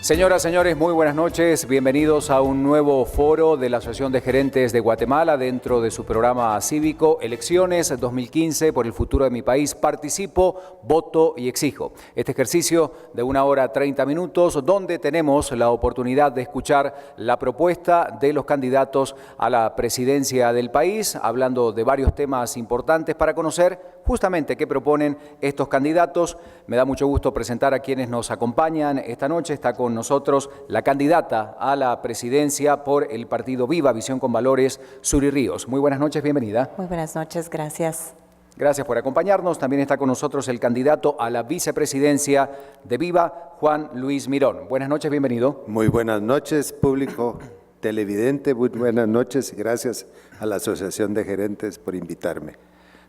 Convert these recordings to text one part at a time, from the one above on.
Señoras, señores, muy buenas noches. Bienvenidos a un nuevo foro de la Asociación de Gerentes de Guatemala dentro de su programa cívico Elecciones 2015 por el futuro de mi país. Participo, voto y exijo. Este ejercicio de 1 hora 30 minutos donde tenemos la oportunidad de escuchar la propuesta de los candidatos a la presidencia del país, hablando de varios temas importantes para conocer justamente qué proponen estos candidatos. Me da mucho gusto presentar a quienes nos acompañan esta noche. Está con nosotros la candidata a la presidencia por el partido Viva, Visión con Valores, Suri Ríos. Muy buenas noches, bienvenida. Muy buenas noches, gracias. Gracias por acompañarnos. También está con nosotros el candidato a la vicepresidencia de Viva, Juan Luis Mirón. Buenas noches, bienvenido. Muy buenas noches, público televidente. Muy buenas noches y gracias a la Asociación de Gerentes por invitarme.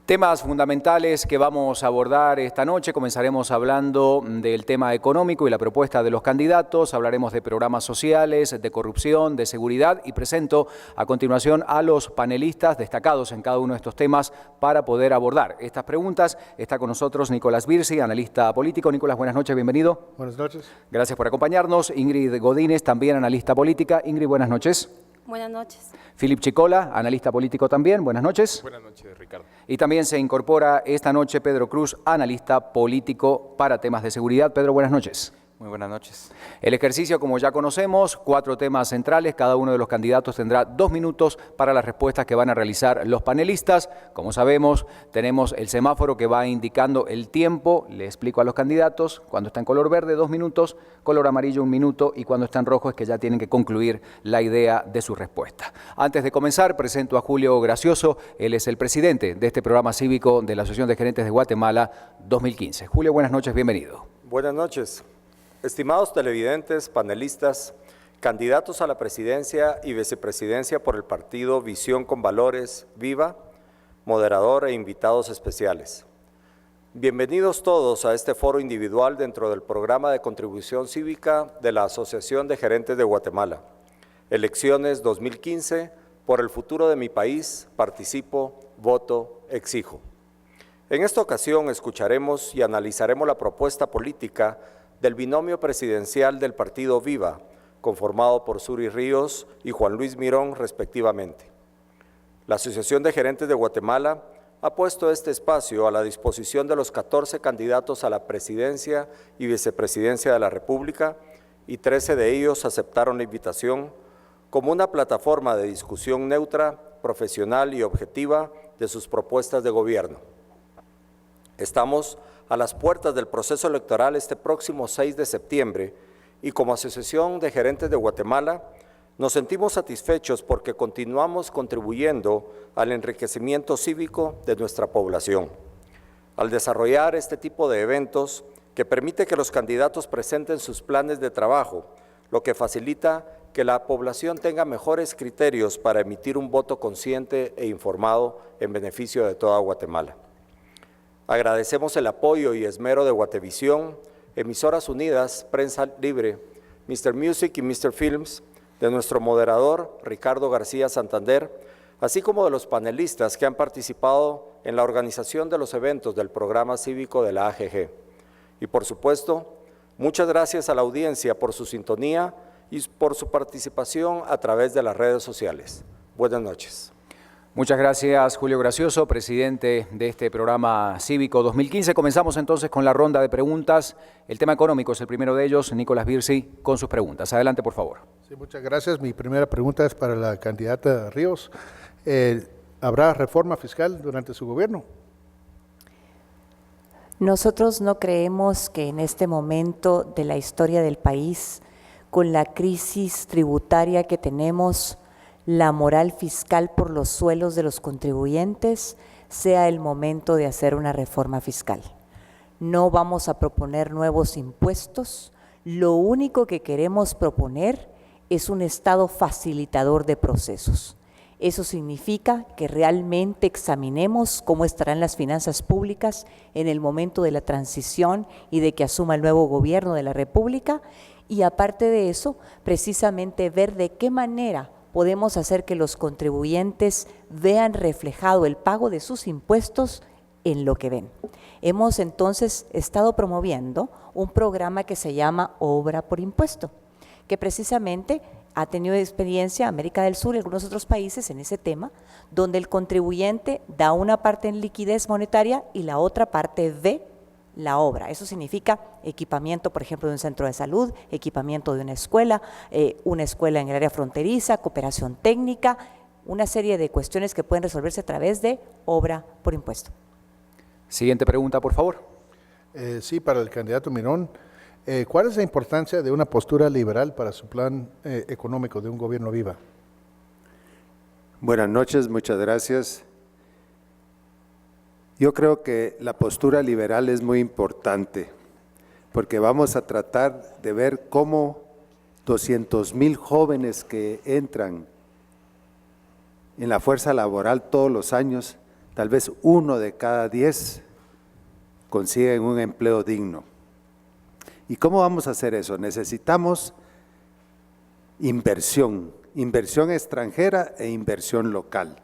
Temas fundamentales que vamos a abordar esta noche. Comenzaremos hablando del tema económico y la propuesta de los candidatos. Hablaremos de programas sociales, de corrupción, de seguridad y presento a continuación a los panelistas destacados en cada uno de estos temas para poder abordar estas preguntas. Está con nosotros Nicolás Birsi, analista político. Nicolás, buenas noches, bienvenido. Buenas noches. Gracias por acompañarnos. Ingrid Godínez, también analista política. Ingrid, buenas noches. Buenas noches. Philip Chicola, analista político también. Buenas noches. Buenas noches, Ricardo. Y también se incorpora esta noche Pedro Cruz, analista político para temas de seguridad. Pedro, buenas noches. Muy buenas noches. El ejercicio, como ya conocemos, 4 temas centrales. Cada uno de los candidatos tendrá 2 minutos para las respuestas que van a realizar los panelistas. Como sabemos, tenemos el semáforo que va indicando el tiempo. Le explico a los candidatos. Cuando está en color verde, 2 minutos. Color amarillo, 1 minuto. Y cuando está en rojo es que ya tienen que concluir la idea de su respuesta. Antes de comenzar, presento a Julio Gracioso. Él es el presidente de este programa cívico de la Asociación de Gerentes de Guatemala 2015. Julio, buenas noches. Bienvenido. Buenas noches. Estimados televidentes, panelistas, candidatos a la presidencia y vicepresidencia por el partido Visión con Valores, Viva, moderador e invitados especiales. Bienvenidos todos a este foro individual dentro del programa de contribución cívica de la Asociación de Gerentes de Guatemala. Elecciones 2015, por el futuro de mi país, participo, voto, exijo. En esta ocasión escucharemos y analizaremos la propuesta política del binomio presidencial del partido Viva, conformado por Suri Ríos y Juan Luis Mirón, respectivamente. La Asociación de Gerentes de Guatemala ha puesto este espacio a la disposición de los 14 candidatos a la presidencia y vicepresidencia de la República, y 13 de ellos aceptaron la invitación como una plataforma de discusión neutra, profesional y objetiva de sus propuestas de gobierno. Estamos a las puertas del proceso electoral este próximo 6 de septiembre y como Asociación de Gerentes de Guatemala nos sentimos satisfechos porque continuamos contribuyendo al enriquecimiento cívico de nuestra población. Al desarrollar este tipo de eventos que permite que los candidatos presenten sus planes de trabajo, lo que facilita que la población tenga mejores criterios para emitir un voto consciente e informado en beneficio de toda Guatemala. Agradecemos el apoyo y esmero de Guatevisión, Emisoras Unidas, Prensa Libre, Mr. Music y Mr. Films, de nuestro moderador Ricardo García Santander, así como de los panelistas que han participado en la organización de los eventos del programa cívico de la AGG. Y por supuesto, muchas gracias a la audiencia por su sintonía y por su participación a través de las redes sociales. Buenas noches. Muchas gracias, Julio Gracioso, presidente de este programa cívico 2015. Comenzamos entonces con la ronda de preguntas. El tema económico es el primero de ellos. Nicolás Birsi con sus preguntas. Adelante, por favor. Sí, muchas gracias. Mi primera pregunta es para la candidata Ríos. ¿Habrá reforma fiscal durante su gobierno? Nosotros no creemos que en este momento de la historia del país, con la crisis tributaria que tenemos, la moral fiscal por los suelos de los contribuyentes, sea el momento de hacer una reforma fiscal. No vamos a proponer nuevos impuestos, lo único que queremos proponer es un Estado facilitador de procesos. Eso significa que realmente examinemos cómo estarán las finanzas públicas en el momento de la transición y de que asuma el nuevo gobierno de la República, y aparte de eso, precisamente ver de qué manera podemos hacer que los contribuyentes vean reflejado el pago de sus impuestos en lo que ven. Hemos entonces estado promoviendo un programa que se llama Obra por Impuesto. que precisamente ha tenido experiencia América del Sur y algunos otros países en ese tema, donde el contribuyente da una parte en liquidez monetaria y la otra parte ve la obra. Eso significa equipamiento, por ejemplo, de un centro de salud, equipamiento de una escuela en el área fronteriza, cooperación técnica, una serie de cuestiones que pueden resolverse a través de obra por impuesto. Siguiente pregunta, por favor. Sí, para el candidato Mirón. ¿Cuál es la importancia de una postura liberal para su plan económico de un gobierno viva? Buenas noches, muchas gracias. Yo creo que la postura liberal es muy importante porque vamos a tratar de ver cómo 200,000 jóvenes que entran en la fuerza laboral todos los años, tal vez 1 de cada 10 consiguen un empleo digno. ¿Y cómo vamos a hacer eso? Necesitamos inversión extranjera e inversión local.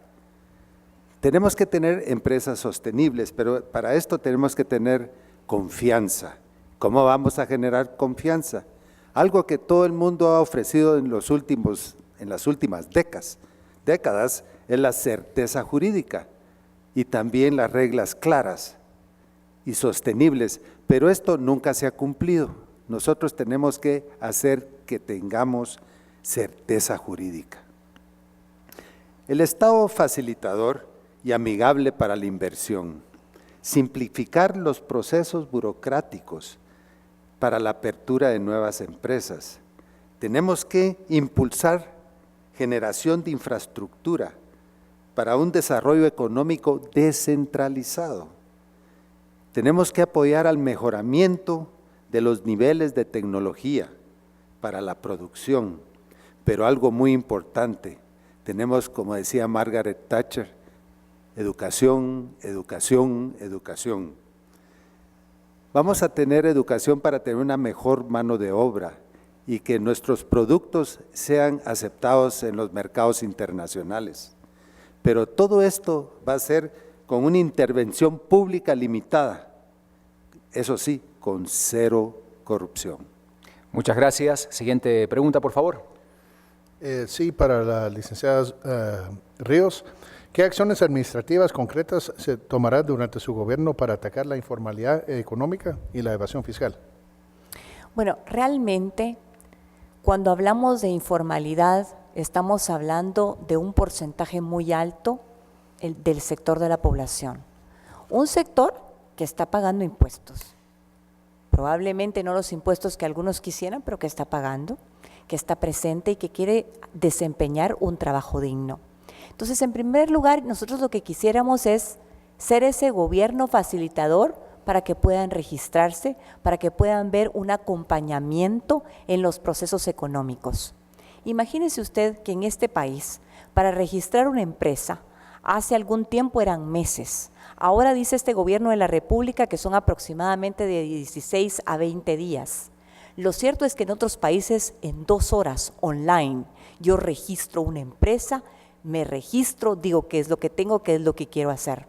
Tenemos que tener empresas sostenibles, pero para esto tenemos que tener confianza. ¿Cómo vamos a generar confianza? Algo que todo el mundo ha ofrecido en las últimas décadas es la certeza jurídica y también las reglas claras y sostenibles, pero esto nunca se ha cumplido. Nosotros tenemos que hacer que tengamos certeza jurídica. El Estado facilitador y amigable para la inversión, simplificar los procesos burocráticos para la apertura de nuevas empresas. Tenemos que impulsar generación de infraestructura para un desarrollo económico descentralizado. Tenemos que apoyar al mejoramiento de los niveles de tecnología para la producción, pero algo muy importante, tenemos, como decía Margaret Thatcher, educación, educación, educación. Vamos a tener educación para tener una mejor mano de obra y que nuestros productos sean aceptados en los mercados internacionales. Pero todo esto va a ser con una intervención pública limitada, eso sí, con cero corrupción. Muchas gracias. Siguiente pregunta, por favor. Sí, para la licenciada Ríos. ¿Qué acciones administrativas concretas se tomarán durante su gobierno para atacar la informalidad económica y la evasión fiscal? Bueno, realmente cuando hablamos de informalidad estamos hablando de un porcentaje muy alto del sector de la población. Un sector que está pagando impuestos, probablemente no los impuestos que algunos quisieran, pero que está pagando, que está presente y que quiere desempeñar un trabajo digno. Entonces, en primer lugar, nosotros lo que quisiéramos es ser ese gobierno facilitador para que puedan registrarse, para que puedan ver un acompañamiento en los procesos económicos. Imagínese usted que en este país, para registrar una empresa, hace algún tiempo eran meses. Ahora dice este gobierno de la República que son aproximadamente de 16 a 20 días. Lo cierto es que en otros países, en 2 horas online, yo registro una empresa, me registro, digo qué es lo que tengo, qué es lo que quiero hacer.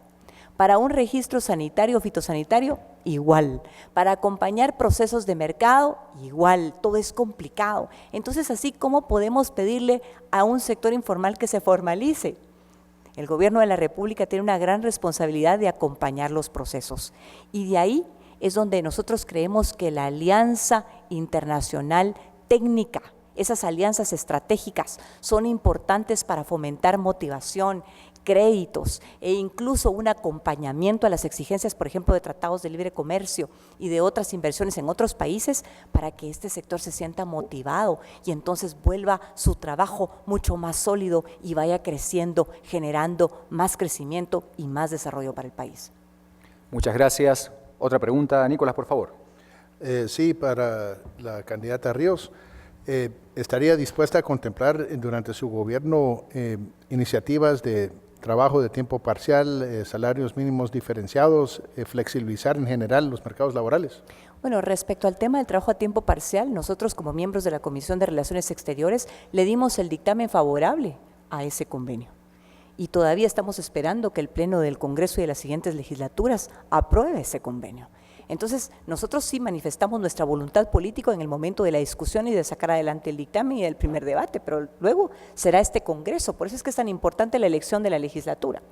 Para un registro sanitario, fitosanitario, igual. Para acompañar procesos de mercado, igual. Todo es complicado. Entonces, así, ¿cómo podemos pedirle a un sector informal que se formalice? El gobierno de la República tiene una gran responsabilidad de acompañar los procesos. Y de ahí es donde nosotros creemos que la alianza internacional técnica, esas alianzas estratégicas son importantes para fomentar motivación, créditos e incluso un acompañamiento a las exigencias, por ejemplo, de tratados de libre comercio y de otras inversiones en otros países para que este sector se sienta motivado y entonces vuelva su trabajo mucho más sólido y vaya creciendo, generando más crecimiento y más desarrollo para el país. Muchas gracias. Otra pregunta, Nicolás, por favor. Sí, para la candidata Ríos. ¿Estaría dispuesta a contemplar durante su gobierno iniciativas de trabajo de tiempo parcial, salarios mínimos diferenciados, flexibilizar en general los mercados laborales? Bueno, respecto al tema del trabajo a tiempo parcial, nosotros como miembros de la Comisión de Relaciones Exteriores le dimos el dictamen favorable a ese convenio. Y todavía estamos esperando que el Pleno del Congreso y de las siguientes legislaturas apruebe ese convenio. Entonces, nosotros sí manifestamos nuestra voluntad política en el momento de la discusión y de sacar adelante el dictamen y el primer debate, pero luego será este Congreso. Por eso es que es tan importante la elección de la legislatura.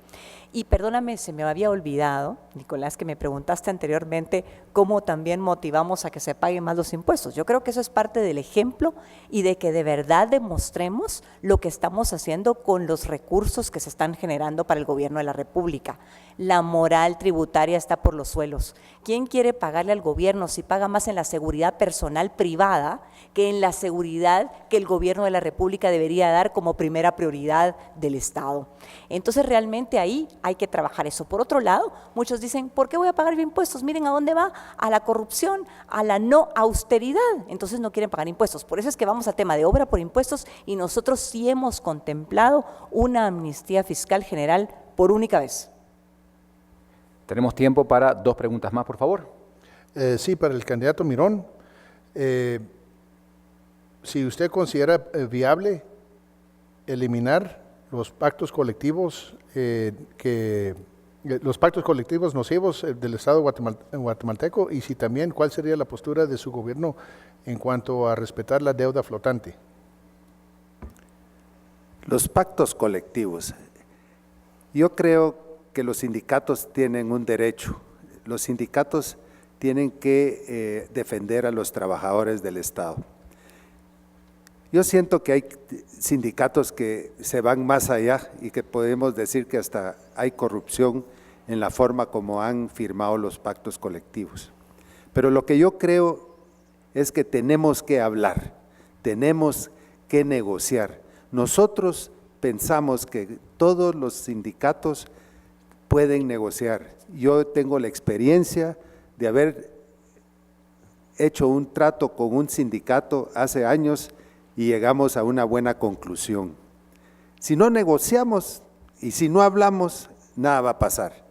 Y perdóname, se me había olvidado, Nicolás, que me preguntaste anteriormente cómo también motivamos a que se paguen más los impuestos. Yo creo que eso es parte del ejemplo y de que de verdad demostremos lo que estamos haciendo con los recursos que se están generando para el gobierno de la República. La moral tributaria está por los suelos. ¿Quién quiere pagarle al gobierno si paga más en la seguridad personal privada que en la seguridad que el gobierno de la República debería dar como primera prioridad del Estado? Entonces realmente ahí hay que trabajar eso. Por otro lado, muchos dicen, ¿por qué voy a pagar impuestos? Miren a dónde va, a la corrupción, a la no austeridad. Entonces no quieren pagar impuestos. Por eso es que vamos a tema de obra por impuestos y nosotros sí hemos contemplado una amnistía fiscal general por única vez. Tenemos tiempo para 2 preguntas más, por favor. Sí, para el candidato Mirón, si usted considera viable eliminar los pactos colectivos los pactos colectivos nocivos del Estado guatemalteco, y si también cuál sería la postura de su gobierno en cuanto a respetar la deuda flotante. Los pactos colectivos. Yo creo que los sindicatos tienen un derecho. Los sindicatos tienen que defender a los trabajadores del Estado. Yo siento que hay sindicatos que se van más allá y que podemos decir que hasta hay corrupción en la forma como han firmado los pactos colectivos. Pero lo que yo creo es que tenemos que hablar, tenemos que negociar. Nosotros pensamos que todos los sindicatos pueden negociar. Yo tengo la experiencia de haber hecho un trato con un sindicato hace años y llegamos a una buena conclusión. Si no negociamos y si no hablamos, nada va a pasar.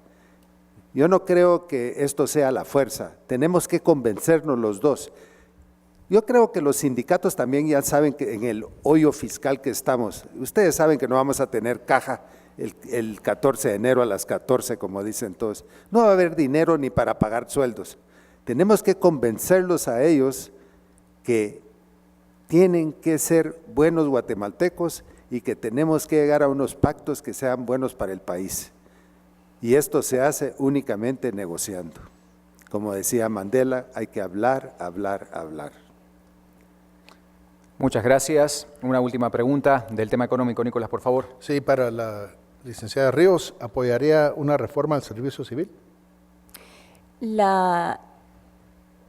Yo no creo que esto sea la fuerza, tenemos que convencernos los dos. Yo creo que los sindicatos también ya saben que en el hoyo fiscal que estamos, ustedes saben que no vamos a tener caja el 14 de enero a las 14, como dicen todos. No va a haber dinero ni para pagar sueldos. Tenemos que convencerlos a ellos que tienen que ser buenos guatemaltecos y que tenemos que llegar a unos pactos que sean buenos para el país. Y esto se hace únicamente negociando. Como decía Mandela, hay que hablar, hablar, hablar. Muchas gracias. Una última pregunta del tema económico, Nicolás, por favor. Sí, para la licenciada Ríos, ¿apoyaría una reforma al servicio civil? La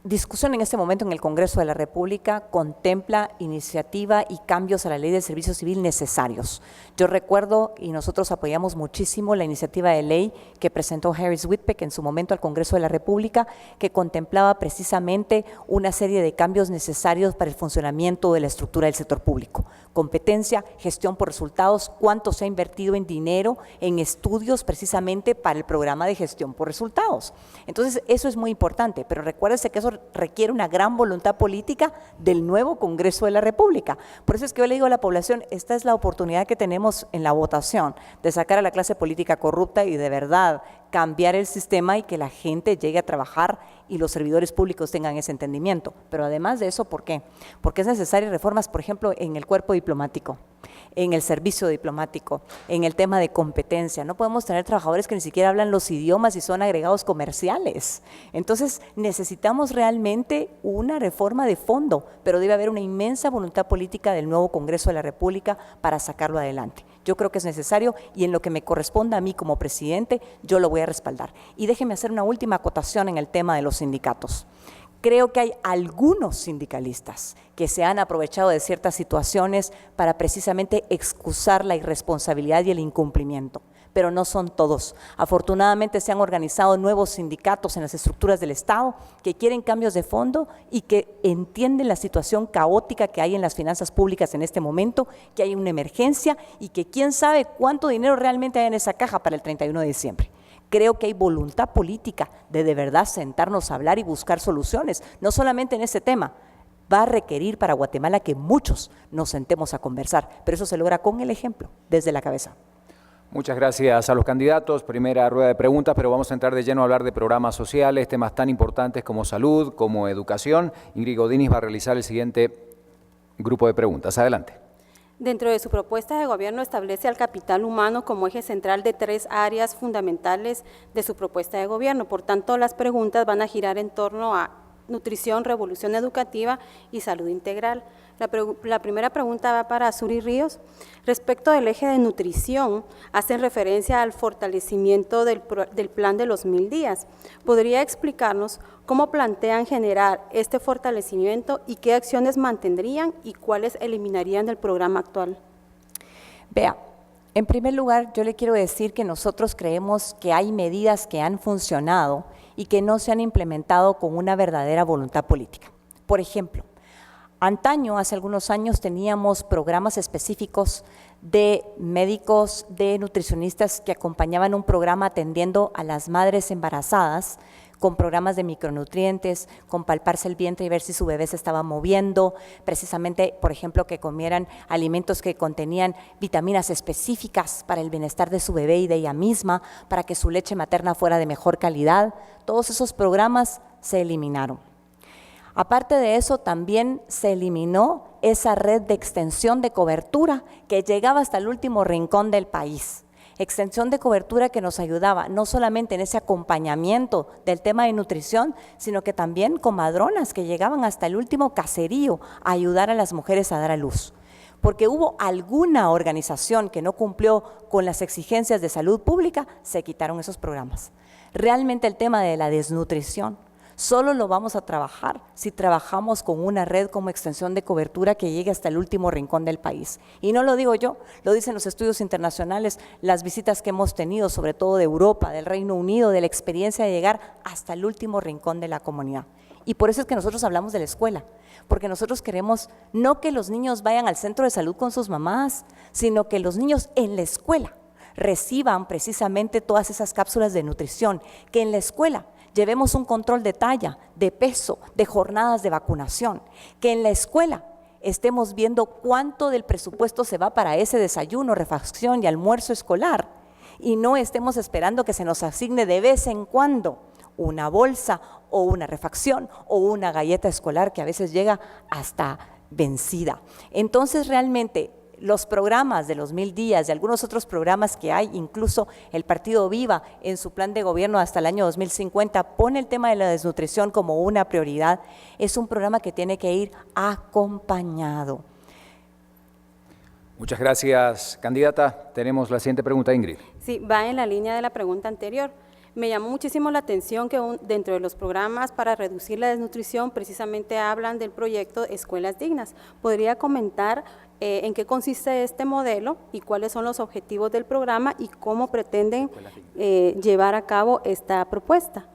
discusión en este momento en el Congreso de la República contempla iniciativa y cambios a la ley del servicio civil necesarios. Yo recuerdo, y nosotros apoyamos muchísimo la iniciativa de ley que presentó Harris Whitbeck en su momento al Congreso de la República, que contemplaba precisamente una serie de cambios necesarios para el funcionamiento de la estructura del sector público. Competencia, gestión por resultados, cuánto se ha invertido en dinero, en estudios precisamente para el programa de gestión por resultados. Entonces, eso es muy importante, pero recuérdese que eso requiere una gran voluntad política del nuevo Congreso de la República. Por eso es que yo le digo a la población, esta es la oportunidad que tenemos en la votación de sacar a la clase política corrupta y de verdad cambiar el sistema y que la gente llegue a trabajar y los servidores públicos tengan ese entendimiento. Pero además de eso, ¿por qué? Porque es necesaria reformas, por ejemplo, en el cuerpo diplomático, en el servicio diplomático, en el tema de competencia. No podemos tener trabajadores que ni siquiera hablan los idiomas y son agregados comerciales. Entonces, necesitamos realmente una reforma de fondo, pero debe haber una inmensa voluntad política del nuevo Congreso de la República para sacarlo adelante. Yo creo que es necesario y en lo que me corresponda a mí como presidente, yo lo voy a respaldar. Y déjeme hacer una última acotación en el tema de los sindicatos. Creo que hay algunos sindicalistas que se han aprovechado de ciertas situaciones para precisamente excusar la irresponsabilidad y el incumplimiento, pero no son todos. Afortunadamente se han organizado nuevos sindicatos en las estructuras del Estado que quieren cambios de fondo y que entienden la situación caótica que hay en las finanzas públicas en este momento, que hay una emergencia y que quién sabe cuánto dinero realmente hay en esa caja para el 31 de diciembre. Creo que hay voluntad política de verdad sentarnos a hablar y buscar soluciones, no solamente en ese tema. Va a requerir para Guatemala que muchos nos sentemos a conversar, pero eso se logra con el ejemplo, desde la cabeza. Muchas gracias a los candidatos. Primera rueda de preguntas, pero vamos a entrar de lleno a hablar de programas sociales, temas tan importantes como salud, como educación. Ingrid Godínez va a realizar el siguiente grupo de preguntas. Adelante. Dentro de su propuesta de gobierno establece al capital humano como eje central de 3 áreas fundamentales de su propuesta de gobierno. Por tanto, las preguntas van a girar en torno a nutrición, revolución educativa y salud integral. La primera pregunta va para Suri Ríos. Respecto del eje de nutrición, hacen referencia al fortalecimiento del plan de los 1000 días. ¿Podría explicarnos cómo plantean generar este fortalecimiento y qué acciones mantendrían y cuáles eliminarían del programa actual? Vea, en primer lugar, yo le quiero decir que nosotros creemos que hay medidas que han funcionado y que no se han implementado con una verdadera voluntad política. Por ejemplo, antaño, hace algunos años, teníamos programas específicos de médicos, de nutricionistas que acompañaban un programa atendiendo a las madres embarazadas con programas de micronutrientes, con palparse el vientre y ver si su bebé se estaba moviendo, precisamente, por ejemplo, que comieran alimentos que contenían vitaminas específicas para el bienestar de su bebé y de ella misma, para que su leche materna fuera de mejor calidad. Todos esos programas se eliminaron. Aparte de eso, también se eliminó esa red de extensión de cobertura que llegaba hasta el último rincón del país. Extensión de cobertura que nos ayudaba no solamente en ese acompañamiento del tema de nutrición, sino que también comadronas que llegaban hasta el último caserío a ayudar a las mujeres a dar a luz. Porque hubo alguna organización que no cumplió con las exigencias de salud pública, se quitaron esos programas. Realmente el tema de la desnutrición solo lo vamos a trabajar si trabajamos con una red como extensión de cobertura que llegue hasta el último rincón del país. Y no lo digo yo, lo dicen los estudios internacionales, las visitas que hemos tenido, sobre todo de Europa, del Reino Unido, de la experiencia de llegar hasta el último rincón de la comunidad. Y por eso es que nosotros hablamos de la escuela, porque nosotros queremos no que los niños vayan al centro de salud con sus mamás, sino que los niños en la escuela reciban precisamente todas esas cápsulas de nutrición, que en la escuela llevemos un control de talla, de peso, de jornadas de vacunación, que en la escuela estemos viendo cuánto del presupuesto se va para ese desayuno, refacción y almuerzo escolar, y no estemos esperando que se nos asigne de vez en cuando una bolsa o una refacción o una galleta escolar que a veces llega hasta vencida. Entonces realmente los programas de los 1000 días y algunos otros programas que hay, incluso el Partido Viva en su plan de gobierno hasta el año 2050 pone el tema de la desnutrición como una prioridad, es un programa que tiene que ir acompañado. Muchas gracias, candidata. Tenemos la siguiente pregunta, Ingrid. Sí, va en la línea de la pregunta anterior. Me llamó muchísimo la atención que dentro de los programas para reducir la desnutrición precisamente hablan del proyecto Escuelas Dignas. ¿Podría comentar en qué consiste este modelo y cuáles son los objetivos del programa y cómo pretenden llevar a cabo esta propuesta?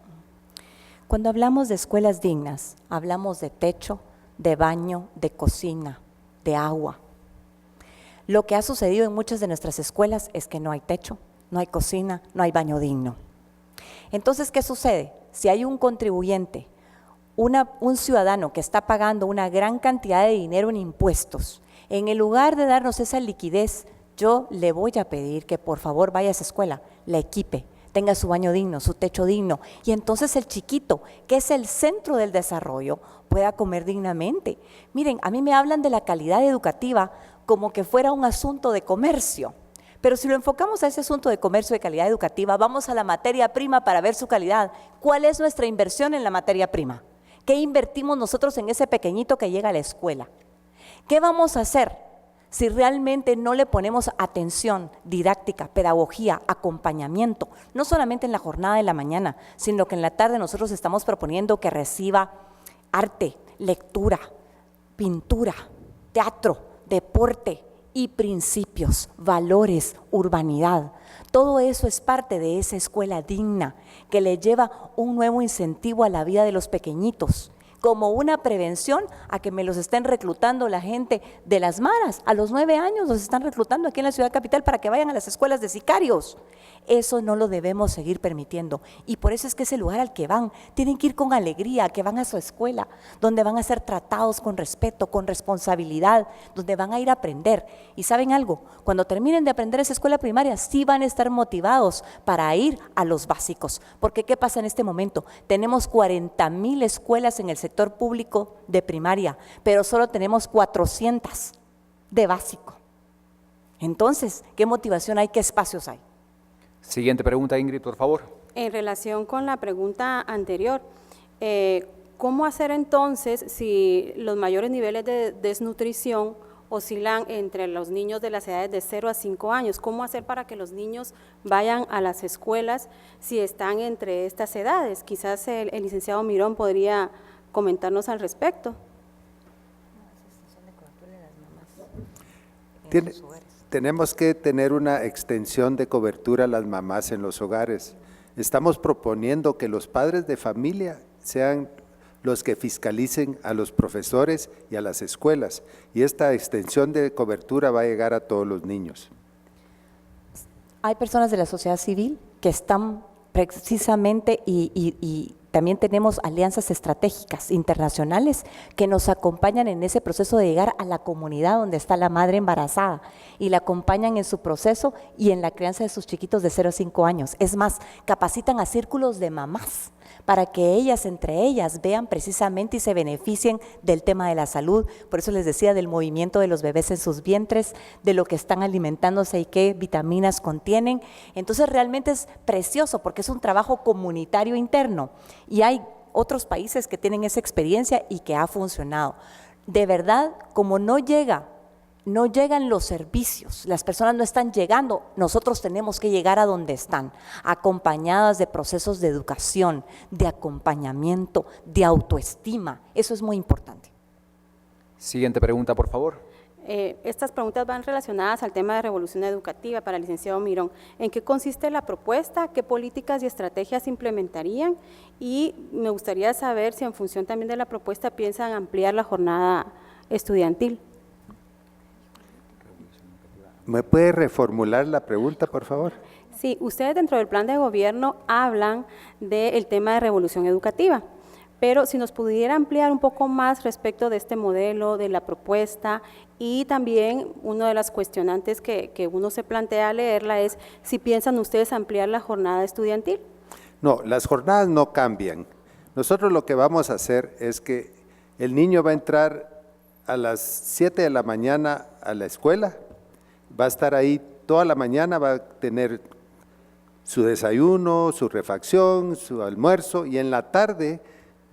Cuando hablamos de escuelas dignas, hablamos de techo, de baño, de cocina, de agua. Lo que ha sucedido en muchas de nuestras escuelas es que no hay techo, no hay cocina, no hay baño digno. Entonces, ¿qué sucede? Si hay un contribuyente, un ciudadano que está pagando una gran cantidad de dinero en impuestos, en el lugar de darnos esa liquidez, yo le voy a pedir que por favor vaya a esa escuela, la equipe, tenga su baño digno, su techo digno, y entonces el chiquito, que es el centro del desarrollo, pueda comer dignamente. Miren, a mí me hablan de la calidad educativa como que fuera un asunto de comercio. Pero si lo enfocamos a ese asunto de comercio de calidad educativa, vamos a la materia prima para ver su calidad. ¿Cuál es nuestra inversión en la materia prima? ¿Qué invertimos nosotros en ese pequeñito que llega a la escuela? ¿Qué vamos a hacer si realmente no le ponemos atención, didáctica, pedagogía, acompañamiento? No solamente en la jornada de la mañana, sino que en la tarde nosotros estamos proponiendo que reciba arte, lectura, pintura, teatro, deporte, y principios, valores, urbanidad. Todo eso es parte de esa escuela digna que le lleva un nuevo incentivo a la vida de los pequeñitos. como una prevención a que me los estén reclutando la gente de las maras. A los 9 años los están reclutando aquí en la ciudad capital para que vayan a las escuelas de sicarios. Eso no lo debemos seguir permitiendo, y por eso es que ese lugar al que van, tienen que ir con alegría, que van a su escuela, donde van a ser tratados con respeto, con responsabilidad, donde van a ir a aprender. Y ¿saben algo? Cuando terminen de aprender esa escuela primaria, sí van a estar motivados para ir a los básicos, porque ¿qué pasa en este momento? Tenemos 40,000 escuelas en el sector público de primaria, pero solo tenemos 400 de básico. Entonces, ¿qué motivación hay? ¿Qué espacios hay? Siguiente pregunta, Ingrid, por favor. En relación con la pregunta anterior, ¿cómo hacer entonces si los mayores niveles de desnutrición oscilan entre los niños de las edades de 0 a 5 años? ¿Cómo hacer para que los niños vayan a las escuelas si están entre estas edades? Quizás el licenciado Mirón podría comentarnos al respecto. Tenemos que tener una extensión de cobertura a las mamás en los hogares. Estamos proponiendo que los padres de familia sean los que fiscalicen a los profesores y a las escuelas, y esta extensión de cobertura va a llegar a todos los niños. Hay personas de la sociedad civil que están precisamente y también tenemos alianzas estratégicas internacionales que nos acompañan en ese proceso de llegar a la comunidad donde está la madre embarazada y la acompañan en su proceso y en la crianza de sus chiquitos de 0 a 5 años. Es más, capacitan a círculos de mamás para que ellas entre ellas vean precisamente y se beneficien del tema de la salud. Por eso les decía del movimiento de los bebés en sus vientres, de lo que están alimentándose y qué vitaminas contienen. Entonces realmente es precioso porque es un trabajo comunitario interno y hay otros países que tienen esa experiencia y que ha funcionado. De verdad, como no llegan los servicios, las personas no están llegando, nosotros tenemos que llegar a donde están, acompañadas de procesos de educación, de acompañamiento, de autoestima. Eso es muy importante. Siguiente pregunta, por favor. Estas preguntas van relacionadas al tema de revolución educativa para el licenciado Mirón. ¿En qué consiste la propuesta? ¿Qué políticas y estrategias implementarían? Y me gustaría saber si en función también de la propuesta piensan ampliar la jornada estudiantil. ¿Me puede reformular la pregunta, por favor? Sí, ustedes dentro del plan de gobierno hablan del tema de revolución educativa, pero si nos pudiera ampliar un poco más respecto de este modelo, de la propuesta, y también una de las cuestionantes que uno se plantea al leerla es si piensan ustedes ampliar la jornada estudiantil. No, las jornadas no cambian. Nosotros lo que vamos a hacer es que el niño va a entrar a las 7 de la mañana a la escuela, va a estar ahí toda la mañana, va a tener su desayuno, su refacción, su almuerzo, y en la tarde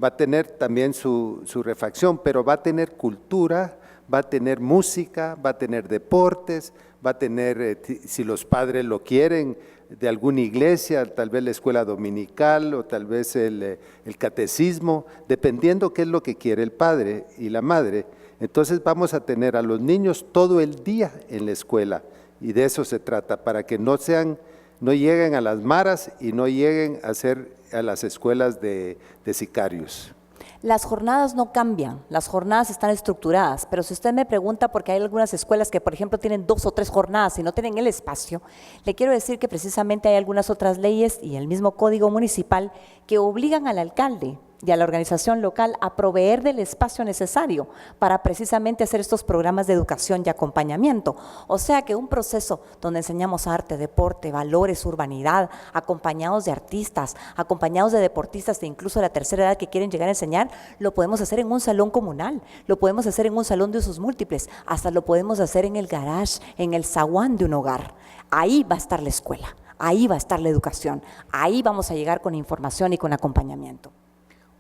va a tener también su refacción, pero va a tener cultura, va a tener música, va a tener deportes, va a tener, si los padres lo quieren, de alguna iglesia, tal vez la escuela dominical o tal vez el catecismo, dependiendo qué es lo que quiere el padre y la madre. Entonces vamos a tener a los niños todo el día en la escuela, y de eso se trata, para que no lleguen a las maras y no lleguen a las escuelas de sicarios. Las jornadas no cambian, las jornadas están estructuradas, pero si usted me pregunta, porque hay algunas escuelas que por ejemplo tienen 2 o 3 jornadas y no tienen el espacio, le quiero decir que precisamente hay algunas otras leyes y el mismo código municipal que obligan al alcalde y a la organización local a proveer del espacio necesario para precisamente hacer estos programas de educación y acompañamiento. O sea que un proceso donde enseñamos arte, deporte, valores, urbanidad, acompañados de artistas, acompañados de deportistas e incluso de la tercera edad que quieren llegar a enseñar, lo podemos hacer en un salón comunal, lo podemos hacer en un salón de usos múltiples, hasta lo podemos hacer en el garage, en el zaguán de un hogar. Ahí va a estar la escuela, ahí va a estar la educación, ahí vamos a llegar con información y con acompañamiento.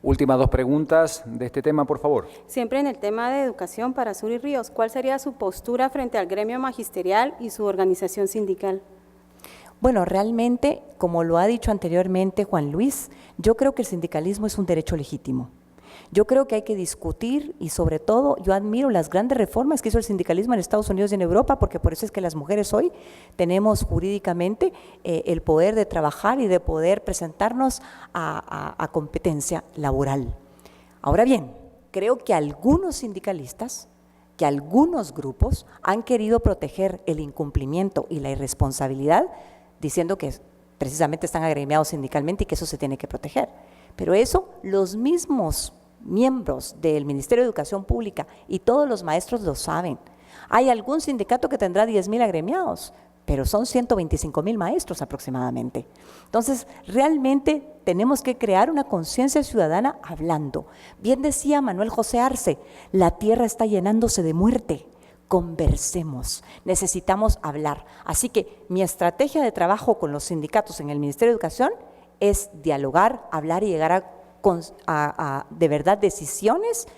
Últimas 2 preguntas de este tema, por favor. Siempre en el tema de educación para Sur y Ríos, ¿cuál sería su postura frente al gremio magisterial y su organización sindical? Bueno, realmente, como lo ha dicho anteriormente Juan Luis, yo creo que el sindicalismo es un derecho legítimo. Yo creo que hay que discutir y sobre todo yo admiro las grandes reformas que hizo el sindicalismo en Estados Unidos y en Europa, porque por eso es que las mujeres hoy tenemos jurídicamente el poder de trabajar y de poder presentarnos a competencia laboral. Ahora bien, Creo que algunos sindicalistas, que algunos grupos han querido proteger el incumplimiento y la irresponsabilidad diciendo que precisamente están agremiados sindicalmente y que eso se tiene que proteger. Pero eso los mismos miembros del Ministerio de Educación Pública y todos los maestros lo saben. Hay algún sindicato que tendrá 10,000 agremiados, pero son 125,000 maestros aproximadamente. Entonces, realmente tenemos que crear una conciencia ciudadana hablando. Bien decía Manuel José Arce, la tierra está llenándose de muerte. Conversemos, necesitamos hablar. Así que mi estrategia de trabajo con los sindicatos en el Ministerio de Educación es dialogar, hablar y llegar a de verdad decisiones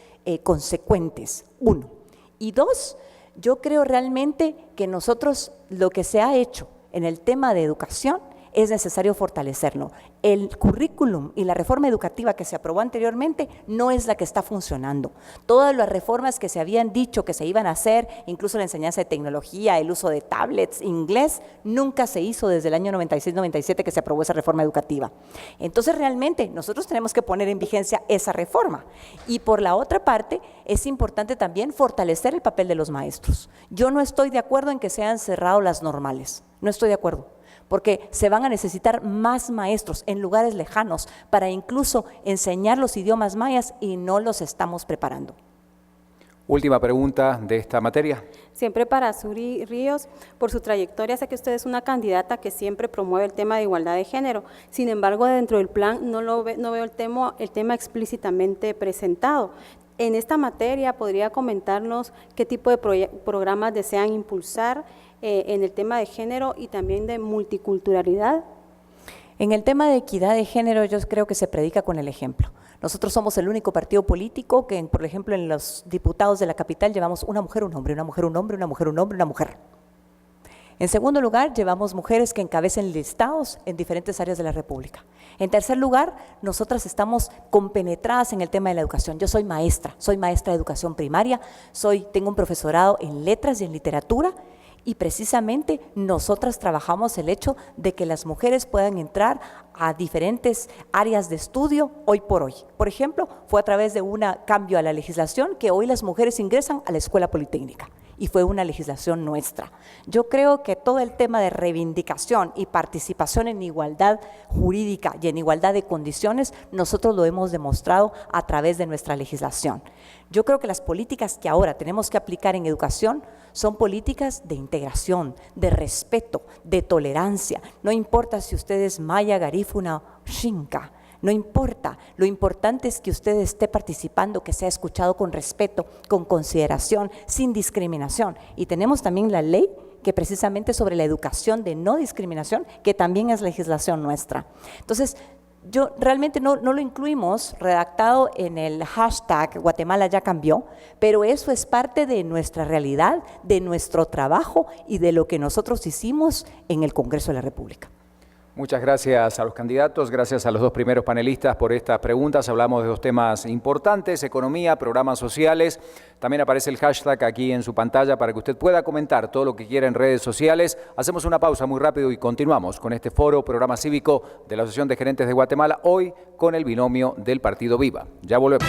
consecuentes, 1. Y 2, yo creo realmente que nosotros lo que se ha hecho en el tema de educación es necesario fortalecerlo. El currículum y la reforma educativa que se aprobó anteriormente no es la que está funcionando. Todas las reformas que se habían dicho que se iban a hacer, incluso la enseñanza de tecnología, el uso de tablets, inglés, nunca se hizo desde el año 96-97 que se aprobó esa reforma educativa. Entonces realmente nosotros tenemos que poner en vigencia esa reforma. Y por la otra parte, es importante también fortalecer el papel de los maestros. Yo no estoy de acuerdo en que sean cerradas las normales, no estoy de acuerdo, porque se van a necesitar más maestros en lugares lejanos para incluso enseñar los idiomas mayas y no los estamos preparando. Última pregunta de esta materia. Siempre para Suri Ríos, por su trayectoria sé que usted es una candidata que siempre promueve el tema de igualdad de género. Sin embargo, dentro del plan no veo el tema explícitamente presentado. En esta materia, ¿podría comentarnos qué tipo de programas desean impulsar en el tema de género y también de multiculturalidad? En el tema de equidad de género yo creo que se predica con el ejemplo. Nosotros somos el único partido político que, por ejemplo, en los diputados de la capital llevamos una mujer, un hombre, una mujer, un hombre, una mujer, un hombre, una mujer. En segundo lugar, llevamos mujeres que encabecen listados en diferentes áreas de la República. En tercer lugar, nosotras estamos compenetradas en el tema de la educación. Yo soy maestra de educación primaria, tengo un profesorado en letras y en literatura, y precisamente nosotras trabajamos el hecho de que las mujeres puedan entrar a diferentes áreas de estudio hoy por hoy. Por ejemplo, fue a través de un cambio a la legislación que hoy las mujeres ingresan a la Escuela Politécnica. Y fue una legislación nuestra. Yo creo que todo el tema de reivindicación y participación en igualdad jurídica y en igualdad de condiciones, nosotros lo hemos demostrado a través de nuestra legislación. Yo creo que las políticas que ahora tenemos que aplicar en educación son políticas de integración, de respeto, de tolerancia. No importa si usted es maya, garífuna o xinca. No importa, lo importante es que usted esté participando, que sea escuchado con respeto, con consideración, sin discriminación. Y tenemos también la ley que precisamente sobre la educación de no discriminación, que también es legislación nuestra. Entonces, yo realmente no lo incluimos redactado en el hashtag Guatemala ya cambió, pero eso es parte de nuestra realidad, de nuestro trabajo y de lo que nosotros hicimos en el Congreso de la República. Muchas gracias a los candidatos, gracias a los dos primeros panelistas por estas preguntas. Hablamos de dos temas importantes, economía, programas sociales. También aparece el hashtag aquí en su pantalla para que usted pueda comentar todo lo que quiera en redes sociales. Hacemos una pausa muy rápido y continuamos con este foro, programa cívico de la Asociación de Gerentes de Guatemala, hoy con el binomio del Partido Viva. Ya volvemos.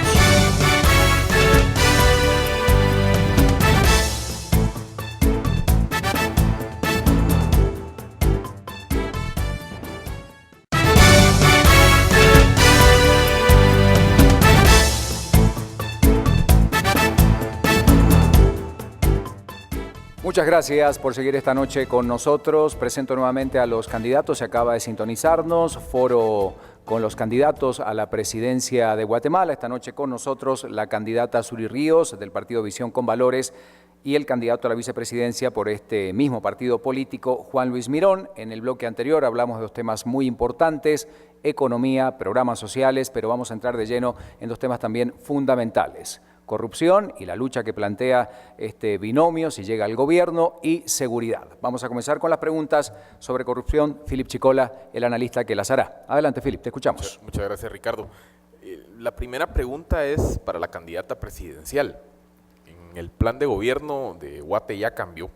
Muchas gracias por seguir esta noche con nosotros. Presento nuevamente a los candidatos. Se acaba de sintonizarnos. Foro con los candidatos a la presidencia de Guatemala. Esta noche con nosotros la candidata Suri Ríos del partido Visión con Valores y el candidato a la vicepresidencia por este mismo partido político, Juan Luis Mirón. En el bloque anterior hablamos de dos temas muy importantes, economía, programas sociales, pero vamos a entrar de lleno en dos temas también fundamentales. Corrupción y la lucha que plantea este binomio si llega al gobierno y seguridad. Vamos a comenzar con las preguntas sobre corrupción. Philip Chicola, el analista que las hará. Adelante, Philip, te escuchamos. Muchas gracias, Ricardo. La primera pregunta es para la candidata presidencial. En el plan de gobierno de Guate ya cambió.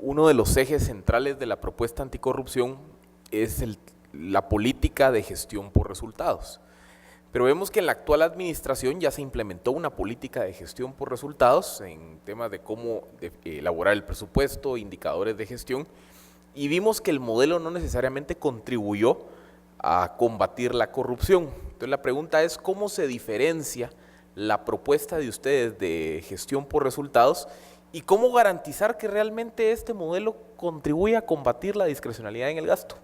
Uno de los ejes centrales de la propuesta anticorrupción es la política de gestión por resultados. Pero vemos que en la actual administración ya se implementó una política de gestión por resultados en temas de cómo elaborar el presupuesto, indicadores de gestión, y vimos que el modelo no necesariamente contribuyó a combatir la corrupción. Entonces la pregunta es, ¿cómo se diferencia la propuesta de ustedes de gestión por resultados y cómo garantizar que realmente este modelo contribuye a combatir la discrecionalidad en el gasto?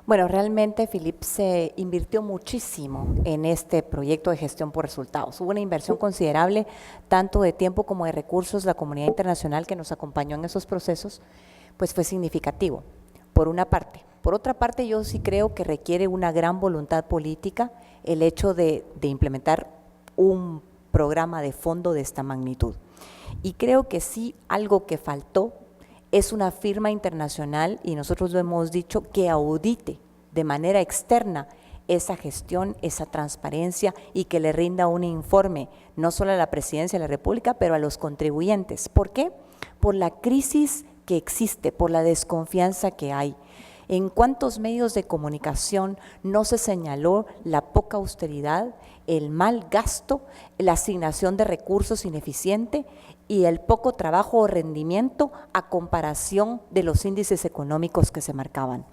Bueno, realmente, Philip, se invirtió muchísimo en este proyecto de gestión por resultados. Hubo una inversión considerable, tanto de tiempo como de recursos. La comunidad internacional que nos acompañó en esos procesos, pues fue significativo, por una parte. Por otra parte, yo sí creo que requiere una gran voluntad política el hecho de implementar un programa de fondo de esta magnitud. Y creo que sí, algo que faltó es una firma internacional, y nosotros lo hemos dicho, que audite de manera externa esa gestión, esa transparencia, y que le rinda un informe, no solo a la Presidencia de la República, pero a los contribuyentes. ¿Por qué? Por la crisis que existe, por la desconfianza que hay. ¿En cuántos medios de comunicación no se señaló la poca austeridad, el mal gasto, la asignación de recursos ineficiente y el poco trabajo o rendimiento a comparación de los índices económicos que se marcaban?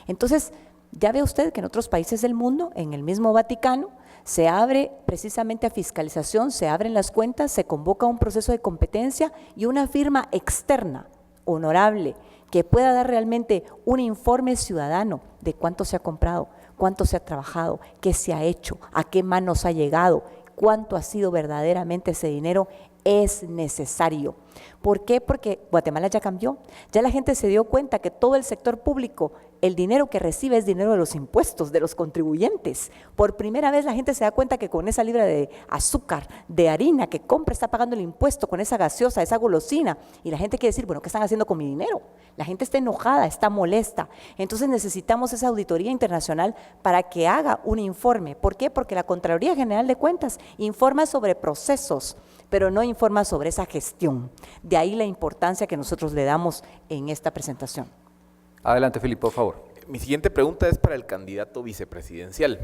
Entonces, ya ve usted que en otros países del mundo, en el mismo Vaticano, se abre precisamente a fiscalización, se abren las cuentas, se convoca un proceso de competencia y una firma externa, honorable, que pueda dar realmente un informe ciudadano de cuánto se ha comprado, cuánto se ha trabajado, qué se ha hecho, a qué manos ha llegado, cuánto ha sido verdaderamente ese dinero, es necesario. ¿Por qué? Porque Guatemala ya cambió, ya la gente se dio cuenta que todo el sector público, el dinero que recibe es dinero de los impuestos, de los contribuyentes. Por primera vez la gente se da cuenta que con esa libra de azúcar, de harina que compra, está pagando el impuesto, con esa gaseosa, esa golosina, y la gente quiere decir, bueno, ¿qué están haciendo con mi dinero? La gente está enojada, está molesta. Entonces necesitamos esa auditoría internacional para que haga un informe. ¿Por qué? Porque la Contraloría General de Cuentas informa sobre procesos, pero no informa sobre esa gestión. De ahí la importancia que nosotros le damos en esta presentación. Adelante, Philip, por favor. Mi siguiente pregunta es para el candidato vicepresidencial.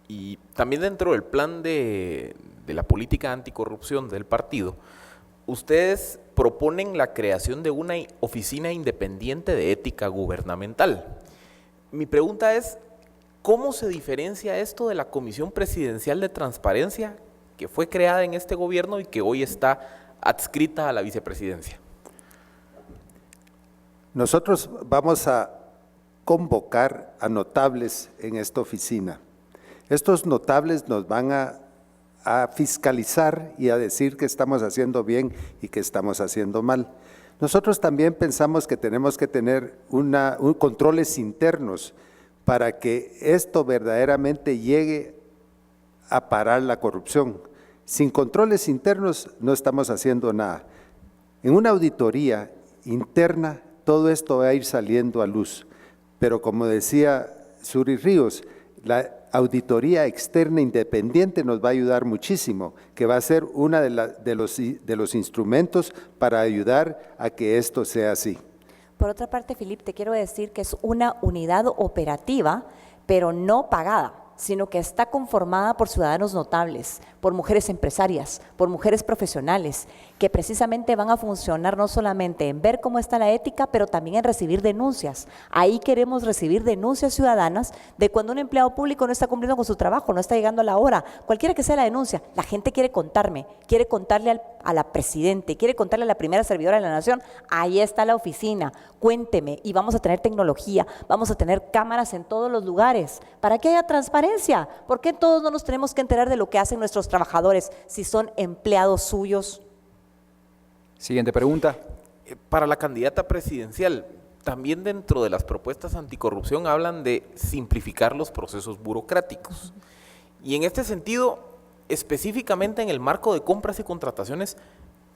Y también dentro del plan de la política anticorrupción del partido, ustedes proponen la creación de una oficina independiente de ética gubernamental. Mi pregunta es, ¿cómo se diferencia esto de la Comisión Presidencial de Transparencia que fue creada en este gobierno y que hoy está adscrita a la vicepresidencia? Nosotros vamos a convocar a notables en esta oficina. Estos notables nos van a fiscalizar y a decir que estamos haciendo bien y que estamos haciendo mal. Nosotros también pensamos que tenemos que tener controles internos para que esto verdaderamente llegue a parar la corrupción. Sin controles internos no estamos haciendo nada. En una auditoría interna todo esto va a ir saliendo a luz, pero como decía Suri Ríos, la auditoría externa independiente nos va a ayudar muchísimo, que va a ser uno de los instrumentos para ayudar a que esto sea así. Por otra parte, Philip, te quiero decir que es una unidad operativa, pero no pagada, sino que está conformada por ciudadanos notables, por mujeres empresarias, por mujeres profesionales, que precisamente van a funcionar no solamente en ver cómo está la ética, pero también en recibir denuncias. Ahí queremos recibir denuncias ciudadanas de cuando un empleado público no está cumpliendo con su trabajo, no está llegando a la hora, cualquiera que sea la denuncia. La gente quiere contarme, quiere contarle a la presidente, quiere contarle a la primera servidora de la nación, ahí está la oficina, cuénteme, y vamos a tener tecnología, vamos a tener cámaras en todos los lugares, para que haya transparencia. ¿Por qué todos no nos tenemos que enterar de lo que hacen nuestros trabajadores si son empleados suyos? Siguiente pregunta. Para la candidata presidencial, también dentro de las propuestas anticorrupción hablan de simplificar los procesos burocráticos. Y en este sentido, específicamente en el marco de compras y contrataciones,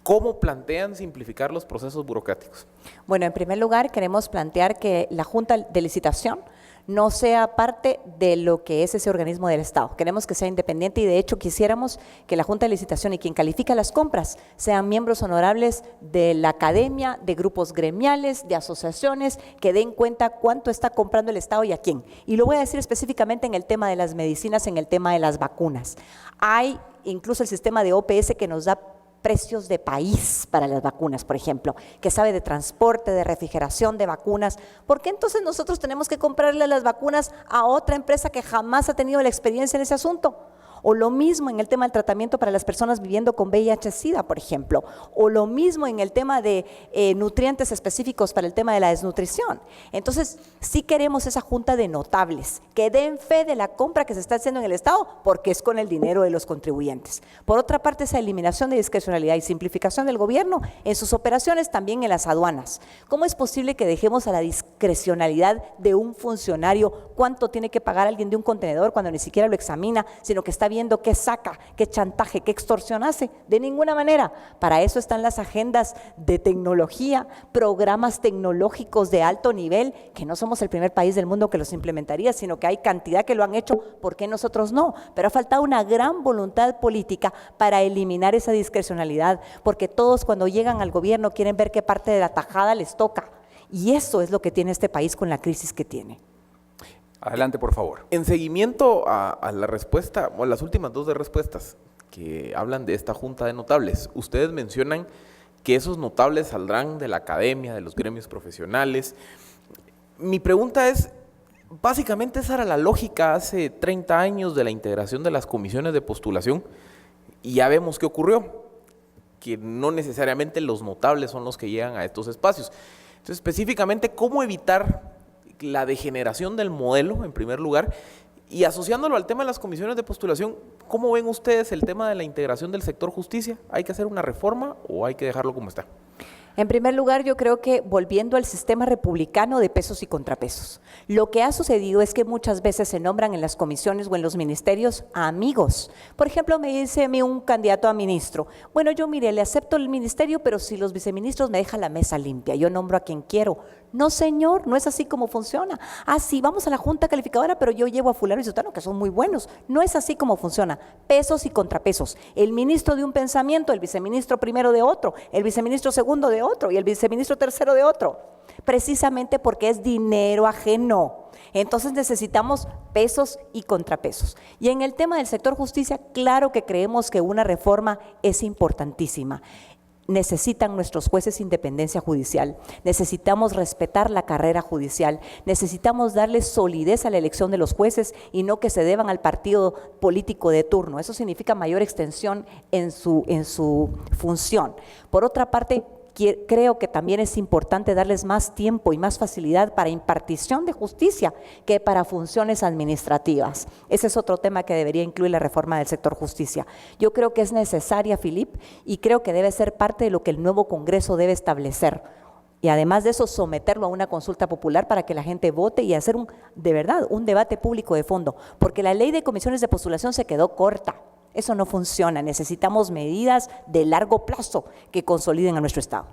¿cómo plantean simplificar los procesos burocráticos? Bueno, en primer lugar queremos plantear que la Junta de Licitación no sea parte de lo que es ese organismo del Estado. Queremos que sea independiente y de hecho quisiéramos que la Junta de Licitación y quien califica las compras sean miembros honorables de la academia, de grupos gremiales, de asociaciones, que den cuenta cuánto está comprando el Estado y a quién. Y lo voy a decir específicamente en el tema de las medicinas, en el tema de las vacunas. Hay incluso el sistema de OPS que nos da precios de país para las vacunas, por ejemplo, que sabe de transporte, de refrigeración de vacunas. ¿Por qué entonces nosotros tenemos que comprarle las vacunas a otra empresa que jamás ha tenido la experiencia en ese asunto? O lo mismo en el tema del tratamiento para las personas viviendo con VIH-Sida, por ejemplo. O lo mismo en el tema de nutrientes específicos para el tema de la desnutrición. Entonces, sí queremos esa junta de notables que den fe de la compra que se está haciendo en el Estado porque es con el dinero de los contribuyentes. Por otra parte, esa eliminación de discrecionalidad y simplificación del gobierno en sus operaciones, también en las aduanas. ¿Cómo es posible que dejemos a la discrecionalidad de un funcionario cuánto tiene que pagar alguien de un contenedor cuando ni siquiera lo examina, sino que está viendo qué saca, qué chantaje, qué extorsión hace? De ninguna manera. Para eso están las agendas de tecnología, programas tecnológicos de alto nivel, que no somos el primer país del mundo que los implementaría, sino que hay cantidad que lo han hecho, ¿por qué nosotros no? Pero ha faltado una gran voluntad política para eliminar esa discrecionalidad, porque todos cuando llegan al gobierno quieren ver qué parte de la tajada les toca, y eso es lo que tiene este país con la crisis que tiene. Adelante, por favor. En seguimiento a la respuesta, o las últimas dos de respuestas que hablan de esta junta de notables, ustedes mencionan que esos notables saldrán de la academia, de los gremios profesionales. Mi pregunta es, básicamente esa era la lógica hace 30 años de la integración de las comisiones de postulación, y ya vemos qué ocurrió, que no necesariamente los notables son los que llegan a estos espacios. Entonces, específicamente, ¿cómo evitar la degeneración del modelo, en primer lugar? Y asociándolo al tema de las comisiones de postulación, ¿cómo ven ustedes el tema de la integración del sector justicia? ¿Hay que hacer una reforma o hay que dejarlo como está? En primer lugar, yo creo que volviendo al sistema republicano de pesos y contrapesos, lo que ha sucedido es que muchas veces se nombran en las comisiones o en los ministerios a amigos. Por ejemplo, me dice a mí un candidato a ministro, bueno, yo mire, le acepto el ministerio, pero si los viceministros me dejan la mesa limpia, yo nombro a quien quiero. No, señor, no es así como funciona. Ah, sí, vamos a la junta calificadora, pero yo llevo a fulano y sutano, que son muy buenos. No es así como funciona. Pesos y contrapesos. El ministro de un pensamiento, el viceministro primero de otro, el viceministro segundo de otro y el viceministro tercero de otro. Precisamente porque es dinero ajeno. Entonces necesitamos pesos y contrapesos. Y en el tema del sector justicia, claro que creemos que una reforma es importantísima. Necesitan nuestros jueces independencia judicial, necesitamos respetar la carrera judicial, necesitamos darle solidez a la elección de los jueces y no que se deban al partido político de turno. Eso significa mayor extensión en su función. Por otra parte, creo que también es importante darles más tiempo y más facilidad para impartición de justicia que para funciones administrativas. Ese es otro tema que debería incluir la reforma del sector justicia. Yo creo que es necesaria, Filip, y creo que debe ser parte de lo que el nuevo Congreso debe establecer. Y además de eso, someterlo a una consulta popular para que la gente vote y hacer de verdad un debate público de fondo, porque la ley de comisiones de postulación se quedó corta. Eso no funciona, necesitamos medidas de largo plazo que consoliden a nuestro Estado.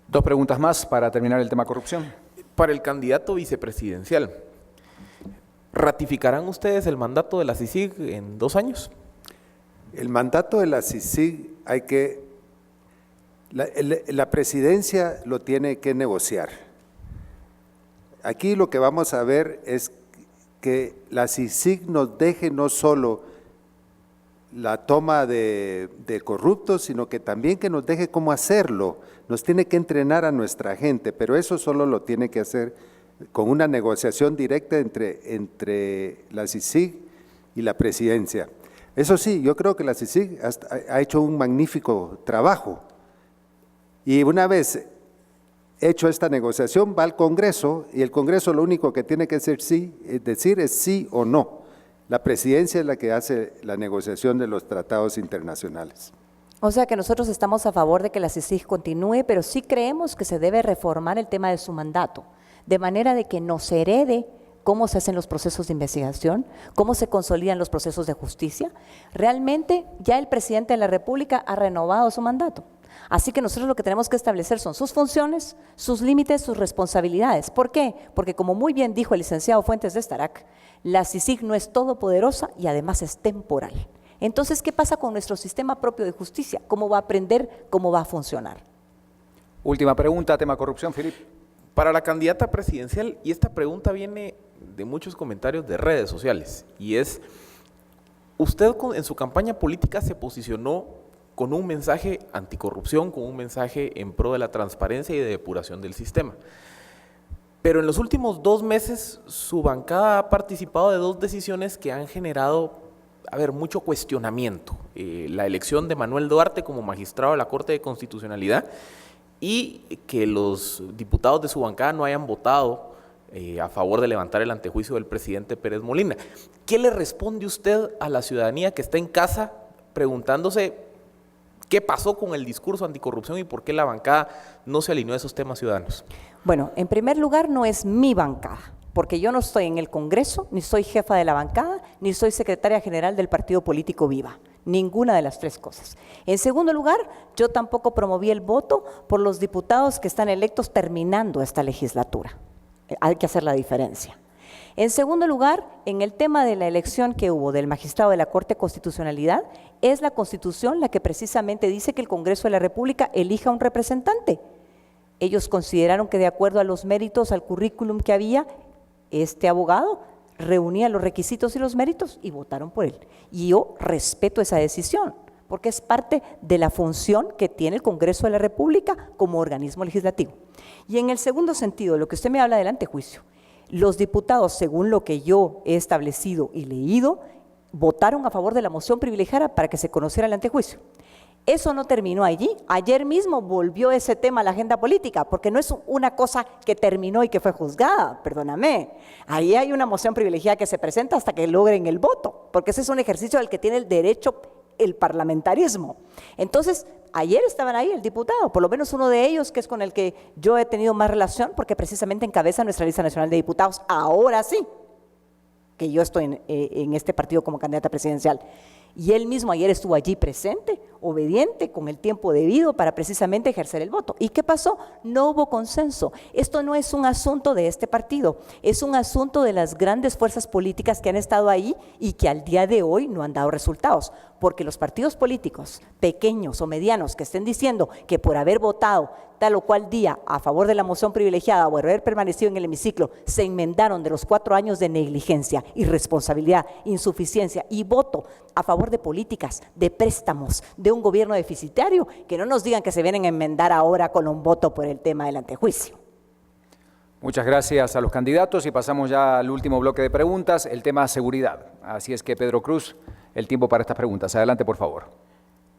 Dos preguntas más para terminar el tema corrupción. Para el candidato vicepresidencial, ¿ratificarán ustedes el mandato de la CICIG en 2 años? El mandato de la CICIG la presidencia lo tiene que negociar. Aquí lo que vamos a ver es que la CICIG nos deje no solo la toma de corruptos, sino que también que nos deje cómo hacerlo. Nos tiene que entrenar a nuestra gente, pero eso solo lo tiene que hacer con una negociación directa entre la CICIG y la presidencia. Eso sí, yo creo que la CICIG ha hecho un magnífico trabajo. Y una vez hecho esta negociación, va al Congreso, y el Congreso lo único que tiene que decir es sí o no. La presidencia es la que hace la negociación de los tratados internacionales. O sea que nosotros estamos a favor de que la CICIG continúe, pero sí creemos que se debe reformar el tema de su mandato, de manera de que nos herede cómo se hacen los procesos de investigación, cómo se consolidan los procesos de justicia. Realmente ya el presidente de la República ha renovado su mandato. Así que nosotros lo que tenemos que establecer son sus funciones, sus límites, sus responsabilidades. ¿Por qué? Porque como muy bien dijo el licenciado Fuentes de Estarac, la CICIG no es todopoderosa y además es temporal. Entonces, ¿qué pasa con nuestro sistema propio de justicia? ¿Cómo va a aprender? ¿Cómo va a funcionar? Última pregunta, tema corrupción, Filip. Para la candidata presidencial, y esta pregunta viene de muchos comentarios de redes sociales, y es, usted en su campaña política se posicionó con un mensaje anticorrupción, con un mensaje en pro de la transparencia y de depuración del sistema. Pero en los últimos 2 meses su bancada ha participado de 2 decisiones que han generado, mucho cuestionamiento. La elección de Manuel Duarte como magistrado de la Corte de Constitucionalidad y que los diputados de su bancada no hayan votado a favor de levantar el antejuicio del presidente Pérez Molina. ¿Qué le responde usted a la ciudadanía que está en casa preguntándose qué pasó con el discurso anticorrupción y por qué la bancada no se alineó a esos temas ciudadanos? Bueno, en primer lugar, no es mi bancada, porque yo no estoy en el Congreso, ni soy jefa de la bancada, ni soy secretaria general del partido político Viva. Ninguna de las 3 cosas. En segundo lugar, yo tampoco promoví el voto por los diputados que están electos terminando esta legislatura. Hay que hacer la diferencia. En segundo lugar, en el tema de la elección que hubo del magistrado de la Corte de Constitucionalidad, es la Constitución la que precisamente dice que el Congreso de la República elija un representante. Ellos consideraron que de acuerdo a los méritos, al currículum que había, este abogado reunía los requisitos y los méritos y votaron por él. Y yo respeto esa decisión, porque es parte de la función que tiene el Congreso de la República como organismo legislativo. Y en el segundo sentido, lo que usted me habla del antejuicio, los diputados, según lo que yo he establecido y leído, votaron a favor de la moción privilegiada para que se conociera el antejuicio. Eso no terminó allí. Ayer mismo volvió ese tema a la agenda política, porque no es una cosa que terminó y que fue juzgada, perdóname. Ahí hay una moción privilegiada que se presenta hasta que logren el voto, porque ese es un ejercicio al que tiene el derecho el parlamentarismo. Entonces, ayer estaban ahí el diputado, por lo menos uno de ellos, que es con el que yo he tenido más relación, porque precisamente encabeza nuestra lista nacional de diputados, ahora sí, que yo estoy en este partido como candidata presidencial. Y él mismo ayer estuvo allí presente, obediente, con el tiempo debido para precisamente ejercer el voto. ¿Y qué pasó? No hubo consenso. Esto no es un asunto de este partido, es un asunto de las grandes fuerzas políticas que han estado ahí y que al día de hoy no han dado resultados. Porque los partidos políticos pequeños o medianos que estén diciendo que por haber votado tal o cual día a favor de la moción privilegiada o haber permanecido en el hemiciclo, se enmendaron de los 4 años de negligencia, irresponsabilidad, insuficiencia y voto a favor de políticas, de préstamos, de un gobierno deficitario, que no nos digan que se vienen a enmendar ahora con un voto por el tema del antejuicio. Muchas gracias a los candidatos y pasamos ya al último bloque de preguntas, el tema seguridad. Así es que, Pedro Cruz, el tiempo para estas preguntas. Adelante, por favor.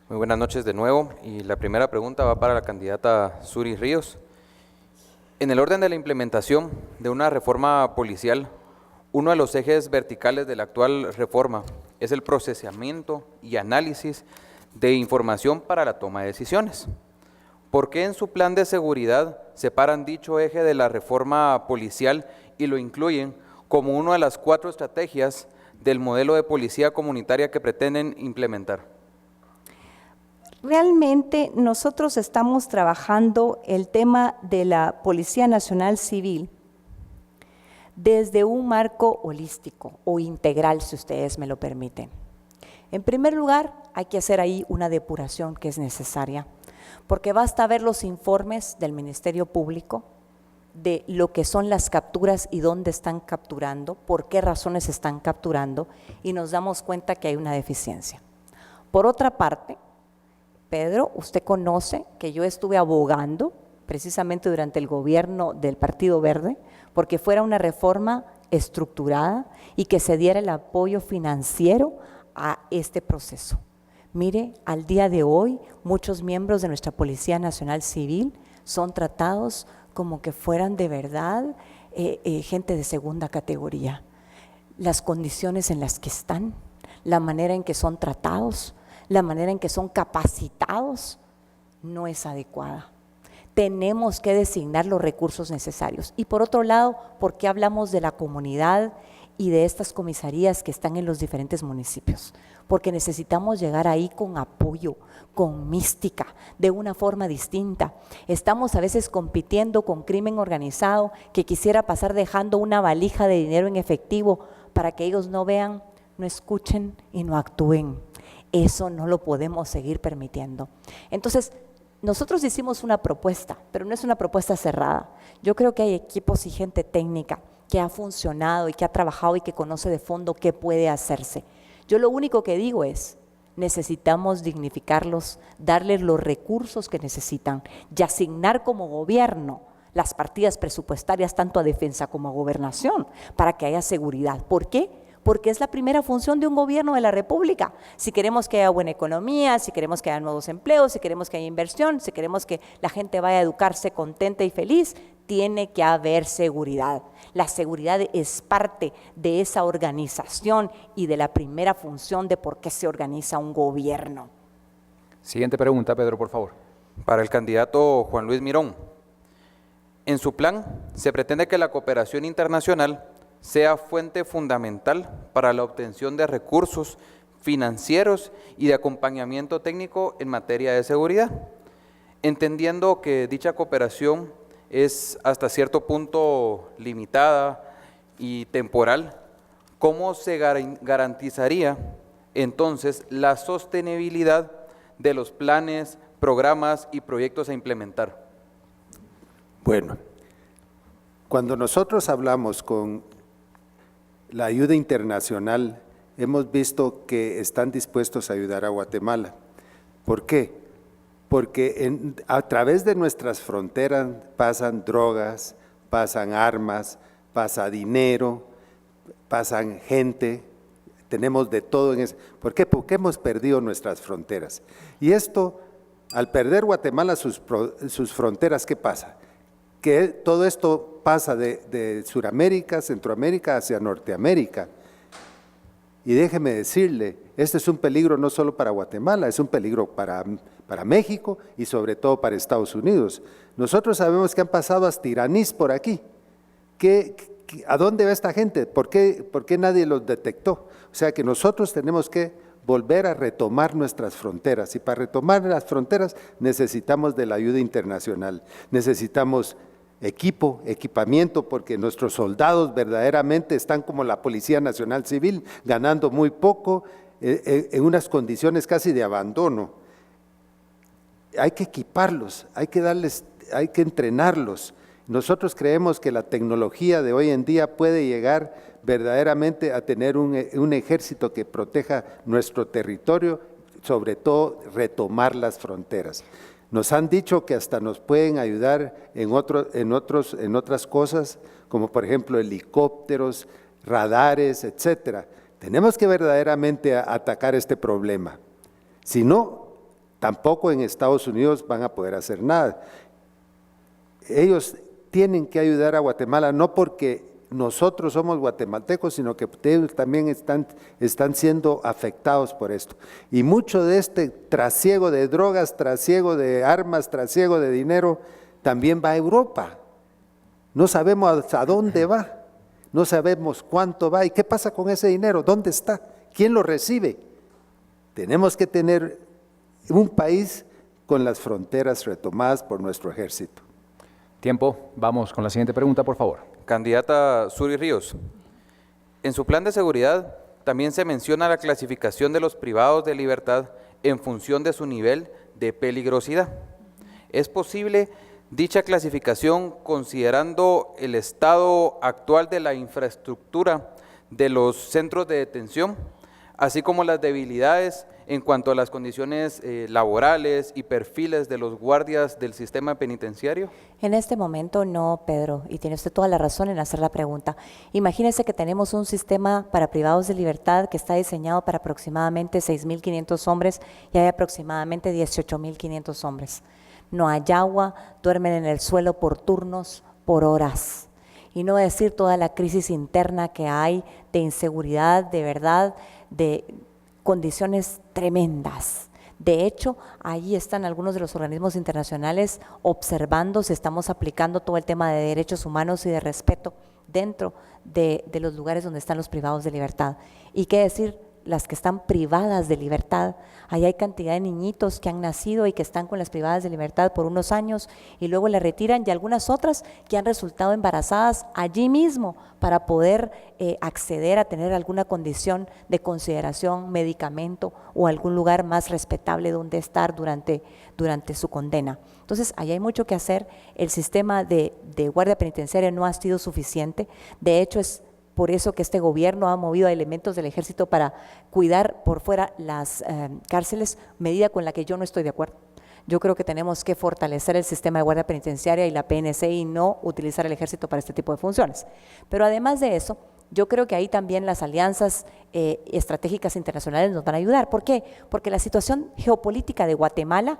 Muy buenas noches de nuevo, y la primera pregunta va para la candidata Suri Ríos. En el orden de la implementación de una reforma policial, uno de los ejes verticales de la actual reforma es el procesamiento y análisis de información para la toma de decisiones. ¿Por qué en su plan de seguridad separan dicho eje de la reforma policial y lo incluyen como una de las 4 estrategias del modelo de policía comunitaria que pretenden implementar? Realmente nosotros estamos trabajando el tema de la Policía Nacional Civil desde un marco holístico o integral, si ustedes me lo permiten. En primer lugar, hay que hacer ahí una depuración que es necesaria, porque basta ver los informes del Ministerio Público de lo que son las capturas y dónde están capturando, por qué razones están capturando, y nos damos cuenta que hay una deficiencia. Por otra parte, Pedro, usted conoce que yo estuve abogando precisamente durante el gobierno del Partido Verde porque fuera una reforma estructurada y que se diera el apoyo financiero a este proceso. Mire, al día de hoy muchos miembros de nuestra Policía Nacional Civil son tratados como que fueran de verdad gente de segunda categoría. Las condiciones en las que están, la manera en que son tratados, la manera en que son capacitados no es adecuada. Tenemos que designar los recursos necesarios. Y por otro lado, ¿por qué hablamos de la comunidad y de estas comisarías que están en los diferentes municipios, porque necesitamos llegar ahí con apoyo, con mística, de una forma distinta. Estamos a veces compitiendo con crimen organizado que quisiera pasar dejando una valija de dinero en efectivo para que ellos no vean, no escuchen y no actúen. Eso no lo podemos seguir permitiendo. Entonces, nosotros hicimos una propuesta, pero no es una propuesta cerrada. Yo creo que hay equipos y gente técnica que ha funcionado y que ha trabajado y que conoce de fondo qué puede hacerse. Yo lo único que digo es, necesitamos dignificarlos, darles los recursos que necesitan y asignar como gobierno las partidas presupuestarias tanto a defensa como a gobernación para que haya seguridad. ¿Por qué? Porque es la primera función de un gobierno de la República. Si queremos que haya buena economía, si queremos que haya nuevos empleos, si queremos que haya inversión, si queremos que la gente vaya a educarse contenta y feliz, tiene que haber seguridad. La seguridad es parte de esa organización y de la primera función de por qué se organiza un gobierno. Siguiente pregunta, Pedro, por favor. Para el candidato Juan Luis Mirón. En su plan se pretende que la cooperación internacional sea fuente fundamental para la obtención de recursos financieros y de acompañamiento técnico en materia de seguridad, entendiendo que dicha cooperación es hasta cierto punto limitada y temporal. ¿Cómo se garantizaría entonces la sostenibilidad de los planes, programas y proyectos a implementar? Bueno, cuando nosotros hablamos con la ayuda internacional, hemos visto que están dispuestos a ayudar a Guatemala. ¿Por qué? Porque a través de nuestras fronteras pasan drogas, pasan armas, pasa dinero, pasan gente, tenemos de todo en eso. ¿Por qué? Porque hemos perdido nuestras fronteras. Y esto, al perder Guatemala sus fronteras, ¿qué pasa? Que todo esto pasa de Suramérica, Centroamérica hacia Norteamérica. Y déjeme decirle, este es un peligro no solo para Guatemala, es un peligro para México y sobre todo para Estados Unidos. Nosotros sabemos que han pasado hasta iraníes por aquí. ¿A dónde va esta gente? ¿Por qué nadie los detectó? O sea que nosotros tenemos que volver a retomar nuestras fronteras, y para retomar las fronteras necesitamos de la ayuda internacional, necesitamos equipamiento, porque nuestros soldados verdaderamente están como la Policía Nacional Civil, ganando muy poco, en unas condiciones casi de abandono. Hay que equiparlos, hay que entrenarlos. Nosotros creemos que la tecnología de hoy en día puede llegar verdaderamente a tener un ejército que proteja nuestro territorio, sobre todo retomar las fronteras. Nos han dicho que hasta nos pueden ayudar en otras cosas, como por ejemplo helicópteros, radares, etcétera. Tenemos que verdaderamente atacar este problema. Si no, tampoco en Estados Unidos van a poder hacer nada. Ellos tienen que ayudar a Guatemala, no porque nosotros somos guatemaltecos, sino que ellos también están siendo afectados por esto. Y mucho de este trasiego de drogas, trasiego de armas, trasiego de dinero, también va a Europa. No sabemos a dónde va, no sabemos cuánto va y qué pasa con ese dinero, dónde está, quién lo recibe. Tenemos que tener un país con las fronteras retomadas por nuestro ejército. Tiempo, vamos con la siguiente pregunta, por favor. Candidata Suri Ríos, en su plan de seguridad también se menciona la clasificación de los privados de libertad en función de su nivel de peligrosidad. ¿Es posible dicha clasificación considerando el estado actual de la infraestructura de los centros de detención, así como las debilidades en cuanto a las condiciones laborales y perfiles de los guardias del sistema penitenciario? En este momento no, Pedro, y tiene usted toda la razón en hacer la pregunta. Imagínese que tenemos un sistema para privados de libertad que está diseñado para aproximadamente 6.500 hombres y hay aproximadamente 18.500 hombres. No hay agua, duermen en el suelo por turnos, por horas. Y no decir toda la crisis interna que hay de inseguridad, de verdad, de condiciones tremendas. De hecho, ahí están algunos de los organismos internacionales observando si estamos aplicando todo el tema de derechos humanos y de respeto dentro de los lugares donde están los privados de libertad. Y qué decir, las que están privadas de libertad, ahí hay cantidad de niñitos que han nacido y que están con las privadas de libertad por unos años y luego las retiran, y algunas otras que han resultado embarazadas allí mismo para poder acceder a tener alguna condición de consideración, medicamento o algún lugar más respetable donde estar durante su condena. Entonces, ahí hay mucho que hacer. El sistema de guardia penitenciaria no ha sido suficiente. De hecho, es por eso que este gobierno ha movido a elementos del ejército para cuidar por fuera las cárceles, medida con la que yo no estoy de acuerdo. Yo creo que tenemos que fortalecer el sistema de guardia penitenciaria y la PNC y no utilizar el ejército para este tipo de funciones. Pero además de eso, yo creo que ahí también las alianzas estratégicas internacionales nos van a ayudar. ¿Por qué? Porque la situación geopolítica de Guatemala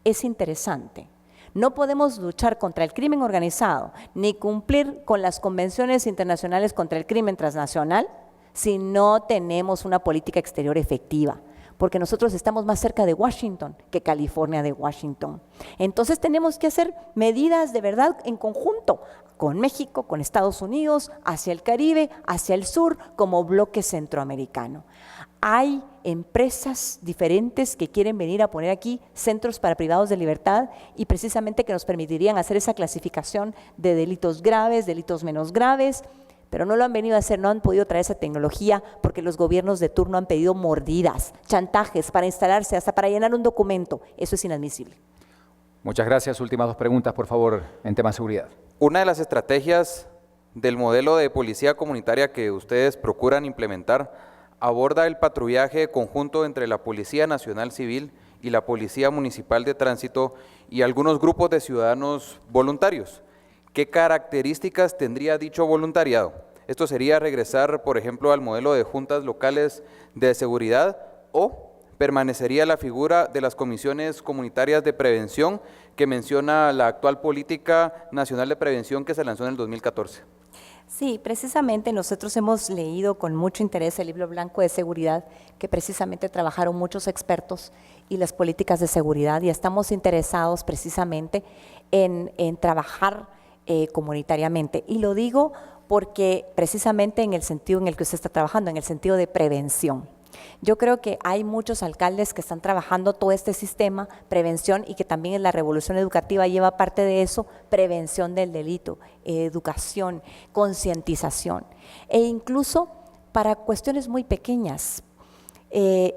es interesante. No podemos luchar contra el crimen organizado ni cumplir con las convenciones internacionales contra el crimen transnacional si no tenemos una política exterior efectiva, porque nosotros estamos más cerca de Washington que California de Washington. Entonces tenemos que hacer medidas de verdad en conjunto con México, con Estados Unidos, hacia el Caribe, hacia el sur, como bloque centroamericano. Hay empresas diferentes que quieren venir a poner aquí centros para privados de libertad y precisamente que nos permitirían hacer esa clasificación de delitos graves, delitos menos graves, pero no lo han venido a hacer, no han podido traer esa tecnología porque los gobiernos de turno han pedido mordidas, chantajes para instalarse, hasta para llenar un documento. Eso es inadmisible. Muchas gracias. Últimas dos preguntas, por favor, en tema de seguridad. Una de las estrategias del modelo de policía comunitaria que ustedes procuran implementar aborda el patrullaje conjunto entre la Policía Nacional Civil y la Policía Municipal de Tránsito y algunos grupos de ciudadanos voluntarios. ¿Qué características tendría dicho voluntariado? Esto sería regresar, por ejemplo, al modelo de juntas locales de seguridad, o permanecería la figura de las comisiones comunitarias de prevención que menciona la actual Política Nacional de Prevención que se lanzó en el 2014. Sí, precisamente nosotros hemos leído con mucho interés el libro blanco de seguridad que precisamente trabajaron muchos expertos y las políticas de seguridad, y estamos interesados precisamente en trabajar comunitariamente. Y lo digo porque precisamente en el sentido en el que usted está trabajando, en el sentido de prevención. Yo creo que hay muchos alcaldes que están trabajando todo este sistema, prevención, y que también en la revolución educativa lleva parte de eso, prevención del delito, educación, concientización, e incluso para cuestiones muy pequeñas.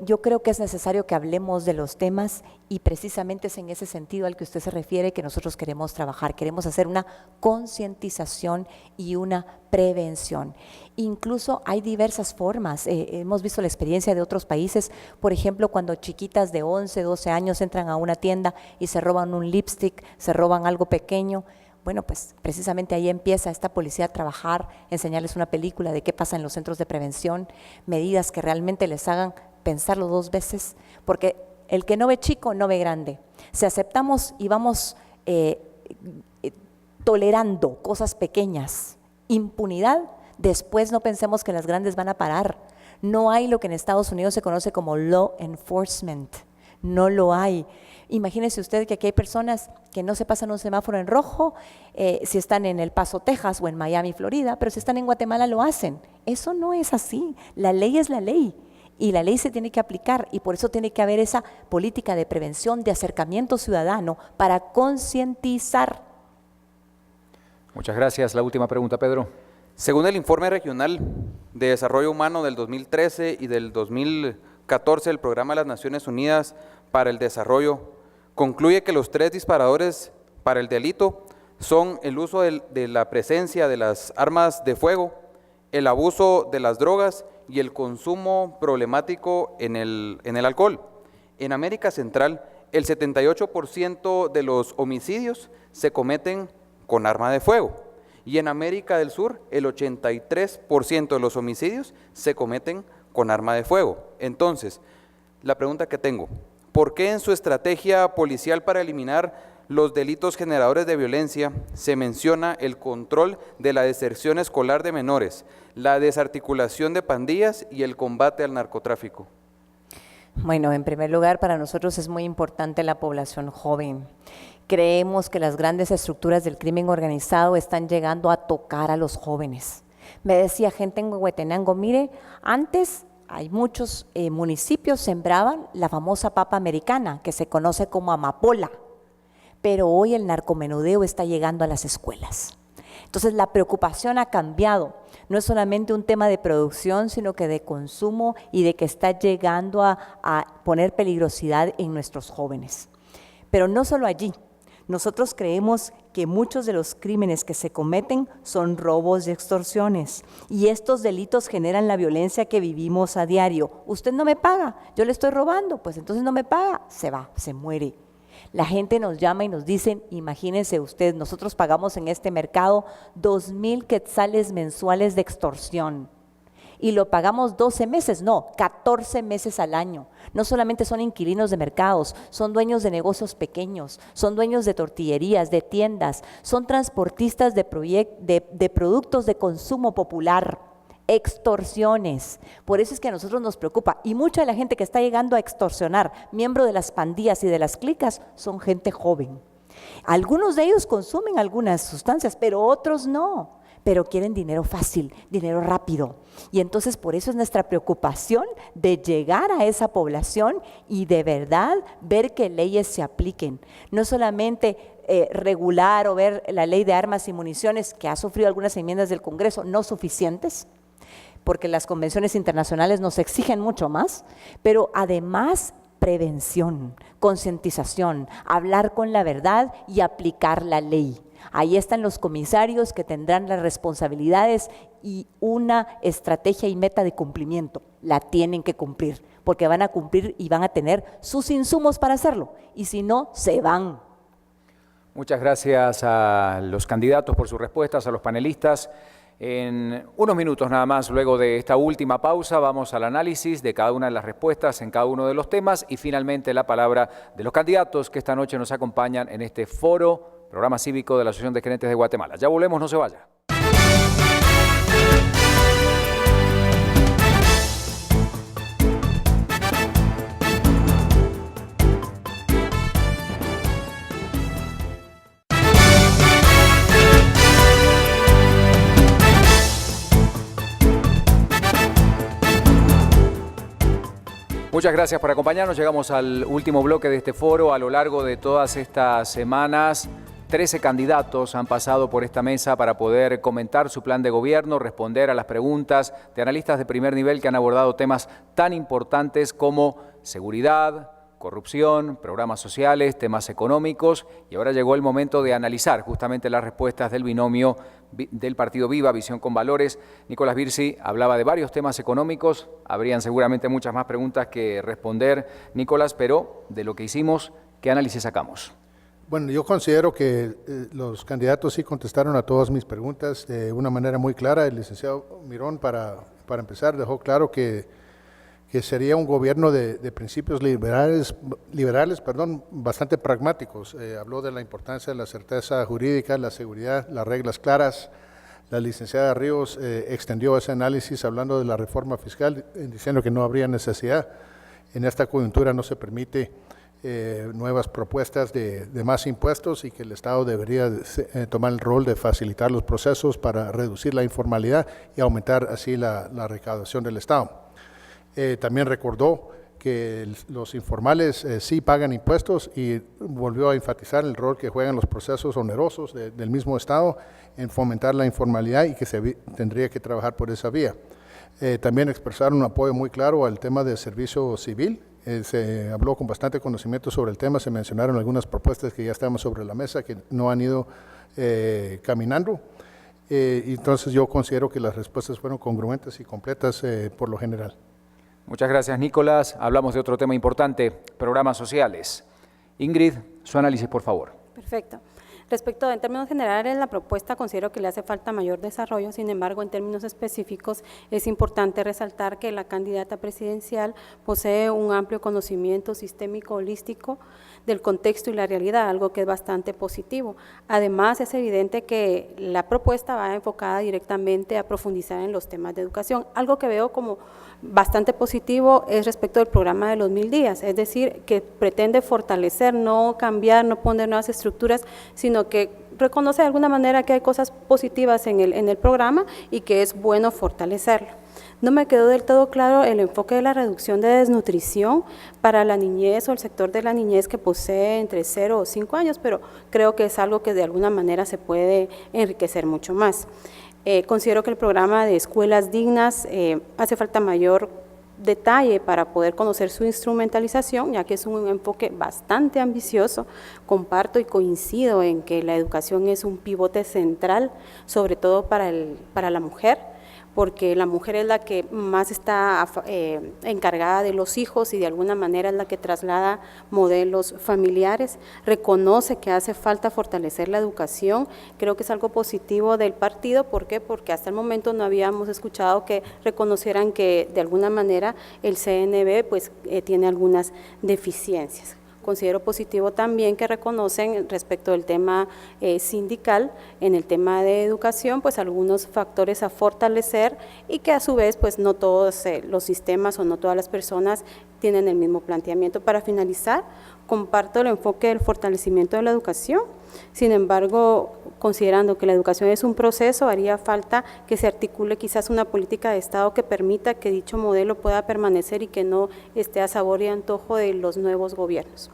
Yo creo que es necesario que hablemos de los temas y precisamente es en ese sentido al que usted se refiere que nosotros queremos trabajar. Queremos hacer una concientización y una prevención. Incluso hay diversas formas. Hemos visto la experiencia de otros países, por ejemplo, cuando chiquitas de 11, 12 años entran a una tienda y se roban un lipstick, se roban algo pequeño. Bueno, pues precisamente ahí empieza esta policía a trabajar, enseñarles una película de qué pasa en los centros de prevención, medidas que realmente les hagan pensarlo dos veces, porque el que no ve chico no ve grande. Si aceptamos y vamos tolerando cosas pequeñas, impunidad, después no pensemos que las grandes van a parar. No hay lo que en Estados Unidos se conoce como law enforcement, no lo hay. Imagínese usted que aquí hay personas que no se pasan un semáforo en rojo si están en El Paso, Texas, o en Miami, Florida, pero si están en Guatemala lo hacen. Eso no es así. La ley es la ley y la ley se tiene que aplicar, y por eso tiene que haber esa política de prevención, de acercamiento ciudadano para concientizar. Muchas gracias. La última pregunta, Pedro. Según el Informe Regional de Desarrollo Humano del 2013 y del 2014 del Programa de las Naciones Unidas para el Desarrollo, concluye que los 3 disparadores para el delito son el uso de la presencia de las armas de fuego, el abuso de las drogas y el consumo problemático en el alcohol. En América Central, el 78% de los homicidios se cometen con arma de fuego, y en América del Sur, el 83% de los homicidios se cometen con arma de fuego. Entonces, la pregunta que tengo: ¿por qué en su estrategia policial para eliminar los delitos generadores de violencia se menciona el control de la deserción escolar de menores, la desarticulación de pandillas y el combate al narcotráfico? Bueno, en primer lugar, para nosotros es muy importante la población joven. Creemos que las grandes estructuras del crimen organizado están llegando a tocar a los jóvenes. Me decía gente en Huehuetenango, mire, antes hay muchos municipios sembraban la famosa papa americana, que se conoce como amapola, pero hoy el narcomenudeo está llegando a las escuelas. Entonces la preocupación ha cambiado, no es solamente un tema de producción, sino que de consumo y de que está llegando a poner peligrosidad en nuestros jóvenes. Pero no solo allí, nosotros creemos que muchos de los crímenes que se cometen son robos y extorsiones, y estos delitos generan la violencia que vivimos a diario. Usted no me paga, yo le estoy robando, pues entonces no me paga, se va, se muere. La gente nos llama y nos dicen, imagínense usted, nosotros pagamos en este mercado 2,000 quetzales mensuales de extorsión y lo pagamos 12 meses, no, 14 meses al año. No solamente son inquilinos de mercados, son dueños de negocios pequeños, son dueños de tortillerías, de tiendas, son transportistas de productos de consumo popular. Extorsiones, por eso es que a nosotros nos preocupa, y mucha de la gente que está llegando a extorsionar, miembro de las pandillas y de las clicas, son gente joven. Algunos de ellos consumen algunas sustancias, pero otros no, pero quieren dinero fácil, dinero rápido, y entonces por eso es nuestra preocupación de llegar a esa población y de verdad ver que leyes se apliquen, no solamente regular o ver la ley de armas y municiones, que ha sufrido algunas enmiendas del Congreso, no suficientes, porque las convenciones internacionales nos exigen mucho más, pero además prevención, concientización, hablar con la verdad y aplicar la ley. Ahí están los comisarios que tendrán las responsabilidades y una estrategia y meta de cumplimiento. La tienen que cumplir, porque van a cumplir y van a tener sus insumos para hacerlo, y si no, se van. Muchas gracias a los candidatos por sus respuestas, a los panelistas. En unos minutos nada más, luego de esta última pausa, vamos al análisis de cada una de las respuestas en cada uno de los temas y finalmente la palabra de los candidatos que esta noche nos acompañan en este foro, programa cívico de la Asociación de Gerentes de Guatemala. Ya volvemos, no se vaya. Muchas gracias por acompañarnos. Llegamos al último bloque de este foro. A lo largo de todas estas semanas, 13 candidatos han pasado por esta mesa para poder comentar su plan de gobierno, responder a las preguntas de analistas de primer nivel que han abordado temas tan importantes como seguridad, corrupción, programas sociales, temas económicos, y ahora llegó el momento de analizar justamente las respuestas del binomio del Partido Viva, Visión con Valores. Nicolás Virsi hablaba de varios temas económicos, habrían seguramente muchas más preguntas que responder, Nicolás, pero de lo que hicimos, ¿qué análisis sacamos? Bueno, yo considero que los candidatos sí contestaron a todas mis preguntas de una manera muy clara. El licenciado Mirón, para empezar, dejó claro que sería un gobierno de principios liberales, bastante pragmáticos. Habló de la importancia de la certeza jurídica, la seguridad, las reglas claras. La licenciada Ríos extendió ese análisis hablando de la reforma fiscal, diciendo que no habría necesidad. En esta coyuntura no se permite nuevas propuestas de más impuestos y que el Estado debería tomar el rol de facilitar los procesos para reducir la informalidad y aumentar así la recaudación del Estado. También recordó que los informales sí pagan impuestos y volvió a enfatizar el rol que juegan los procesos onerosos del mismo Estado en fomentar la informalidad y que se tendría que trabajar por esa vía. También expresaron un apoyo muy claro al tema del servicio civil. Se habló con bastante conocimiento sobre el tema, se mencionaron algunas propuestas que ya estaban sobre la mesa que no han ido caminando. Entonces yo considero que las respuestas fueron congruentes y completas por lo general. Muchas gracias, Nicolás. Hablamos de otro tema importante, programas sociales. Ingrid, su análisis, por favor. Perfecto. Respecto, en términos generales, la propuesta considero que le hace falta mayor desarrollo, sin embargo, en términos específicos, es importante resaltar que la candidata presidencial posee un amplio conocimiento sistémico holístico del contexto y la realidad, algo que es bastante positivo. Además, es evidente que la propuesta va enfocada directamente a profundizar en los temas de educación. Algo que veo como bastante positivo es respecto del programa de los 1000 días, es decir, que pretende fortalecer, no cambiar, no poner nuevas estructuras, sino que reconoce de alguna manera que hay cosas positivas en el programa y que es bueno fortalecerlo. No me quedó del todo claro el enfoque de la reducción de desnutrición para la niñez o el sector de la niñez que posee entre 0 o 5 años, pero creo que es algo que de alguna manera se puede enriquecer mucho más. Considero que el programa de escuelas dignas hace falta mayor detalle para poder conocer su instrumentalización, ya que es un enfoque bastante ambicioso. Comparto y coincido en que la educación es un pivote central, sobre todo para la mujer, porque la mujer es la que más está encargada de los hijos y de alguna manera es la que traslada modelos familiares. Reconoce que hace falta fortalecer la educación, creo que es algo positivo del partido. ¿Por qué? Porque hasta el momento no habíamos escuchado que reconocieran que de alguna manera el CNB pues, tiene algunas deficiencias. Considero positivo también que reconocen respecto del tema sindical, en el tema de educación, pues algunos factores a fortalecer y que a su vez pues no todos los sistemas o no todas las personas tienen el mismo planteamiento. Para finalizar, comparto el enfoque del fortalecimiento de la educación. Sin embargo, considerando que la educación es un proceso, haría falta que se articule quizás una política de Estado que permita que dicho modelo pueda permanecer y que no esté a sabor y antojo de los nuevos gobiernos.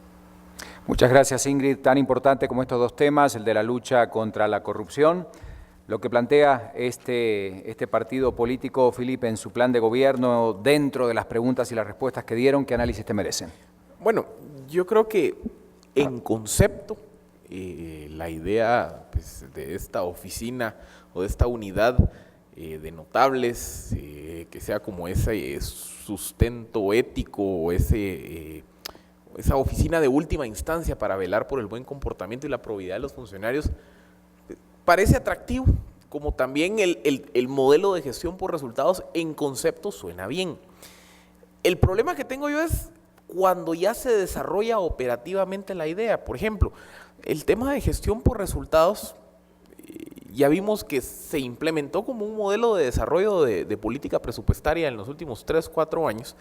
Muchas gracias, Ingrid. Tan importante como estos dos temas, el de la lucha contra la corrupción, lo que plantea este partido político, Felipe, en su plan de gobierno, dentro de las preguntas y las respuestas que dieron, ¿qué análisis te merecen? Bueno, yo creo que en concepto, la idea pues, de esta oficina o de esta unidad de notables, que sea como ese sustento ético o esa oficina de última instancia para velar por el buen comportamiento y la probidad de los funcionarios, parece atractivo, como también el modelo de gestión por resultados en concepto suena bien. El problema que tengo yo es cuando ya se desarrolla operativamente la idea. Por ejemplo, el tema de gestión por resultados, ya vimos que se implementó como un modelo de desarrollo de política presupuestaria en los últimos 3-4 años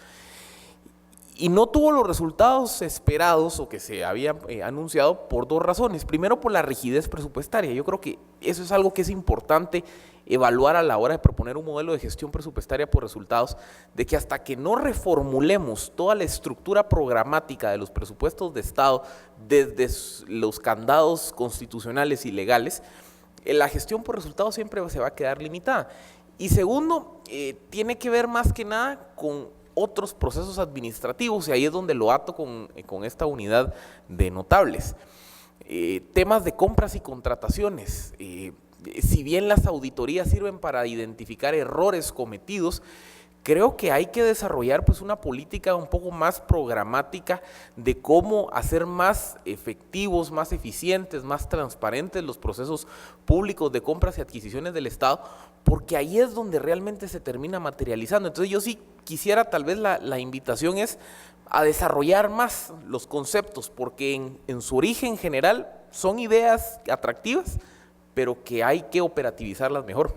y no tuvo los resultados esperados o que se habían anunciado por dos razones. Primero, por la rigidez presupuestaria. Yo creo que eso es algo que es importante evaluar a la hora de proponer un modelo de gestión presupuestaria por resultados, de que hasta que no reformulemos toda la estructura programática de los presupuestos de Estado, desde los candados constitucionales y legales, la gestión por resultados siempre se va a quedar limitada. Y segundo, tiene que ver más que nada con otros procesos administrativos, y ahí es donde lo ato con esta unidad de notables. Temas de compras y contrataciones. Si bien las auditorías sirven para identificar errores cometidos, creo que hay que desarrollar pues una política un poco más programática de cómo hacer más efectivos, más eficientes, más transparentes los procesos públicos de compras y adquisiciones del Estado, porque ahí es donde realmente se termina materializando. Entonces yo sí quisiera, tal vez la invitación es a desarrollar más los conceptos, porque en su origen general son ideas atractivas, pero que hay que operativizarlas mejor.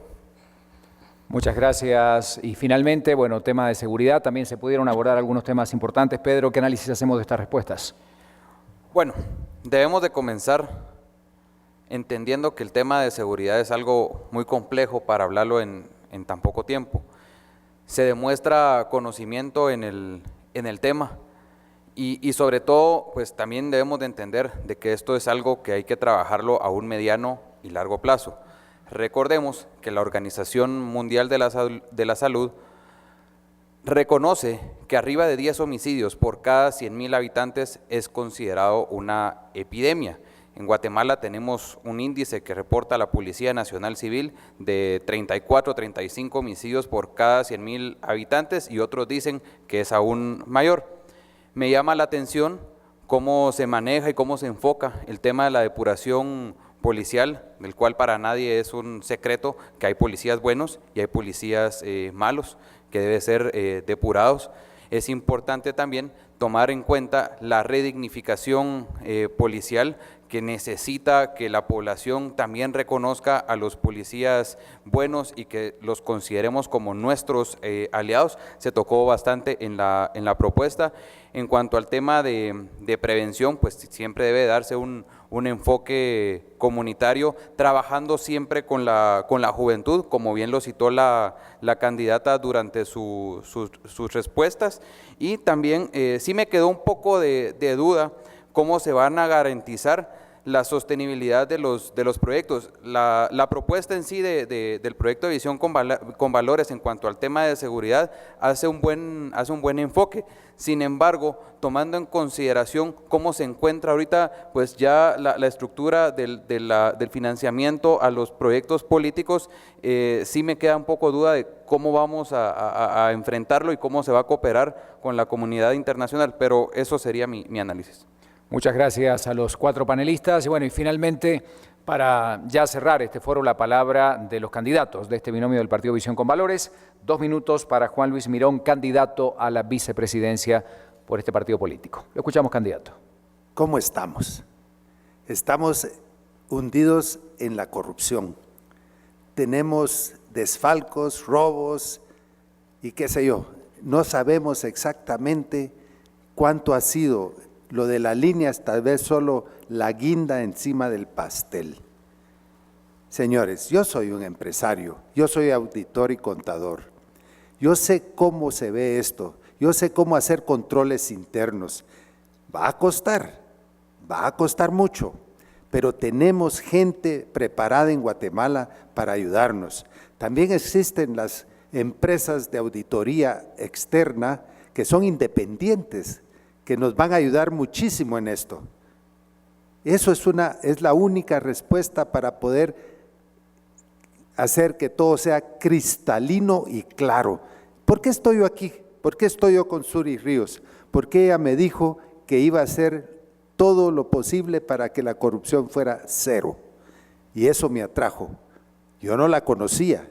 Muchas gracias. Y finalmente, bueno, tema de seguridad, también se pudieron abordar algunos temas importantes. Pedro, ¿qué análisis hacemos de estas respuestas? Bueno, debemos de comenzar entendiendo que el tema de seguridad es algo muy complejo para hablarlo en tan poco tiempo. Se demuestra conocimiento en el tema y sobre todo, pues también debemos de entender de que esto es algo que hay que trabajarlo a un mediano y largo plazo. Recordemos que la Organización Mundial de la Salud reconoce que arriba de 10 homicidios por cada 100,000 habitantes es considerado una epidemia. En Guatemala tenemos un índice que reporta la Policía Nacional Civil de 34-35 homicidios por cada 100,000 habitantes y otros dicen que es aún mayor. Me llama la atención cómo se maneja y cómo se enfoca el tema de la depuración policial, del cual para nadie es un secreto que hay policías buenos y hay policías malos, que deben ser depurados. Es importante también tomar en cuenta la redignificación policial, que necesita que la población también reconozca a los policías buenos y que los consideremos como nuestros aliados. Se tocó bastante en la propuesta. En cuanto al tema de prevención, pues siempre debe darse un enfoque comunitario, trabajando siempre con la juventud, como bien lo citó la candidata durante sus respuestas. Y también sí me quedó un poco de duda cómo se van a garantizar la sostenibilidad de los proyectos. La propuesta en sí del proyecto de visión con valores en cuanto al tema de seguridad hace un buen enfoque. Sin embargo, tomando en consideración cómo se encuentra ahorita pues ya la estructura del financiamiento a los proyectos políticos, sí me queda un poco duda de cómo vamos a enfrentarlo y cómo se va a cooperar con la comunidad internacional, pero eso sería mi análisis. Muchas gracias a los 4 panelistas. Y bueno, y finalmente, para ya cerrar este foro, la palabra de los candidatos de este binomio del Partido Visión con Valores. 2 minutos para Juan Luis Mirón, candidato a la vicepresidencia por este partido político. Lo escuchamos, candidato. ¿Cómo estamos? Estamos hundidos en la corrupción. Tenemos desfalcos, robos y qué sé yo. No sabemos exactamente cuánto ha sido. Lo de la línea es tal vez solo la guinda encima del pastel. Señores, yo soy un empresario, yo soy auditor y contador. Yo sé cómo se ve esto, yo sé cómo hacer controles internos. Va a costar mucho, pero tenemos gente preparada en Guatemala para ayudarnos. También existen las empresas de auditoría externa que son independientes, que nos van a ayudar muchísimo en esto. Eso es la única respuesta para poder hacer que todo sea cristalino y claro. ¿Por qué estoy yo aquí? ¿Por qué estoy yo con Suri Ríos? Porque ella me dijo que iba a hacer todo lo posible para que la corrupción fuera cero. Y eso me atrajo. Yo no la conocía.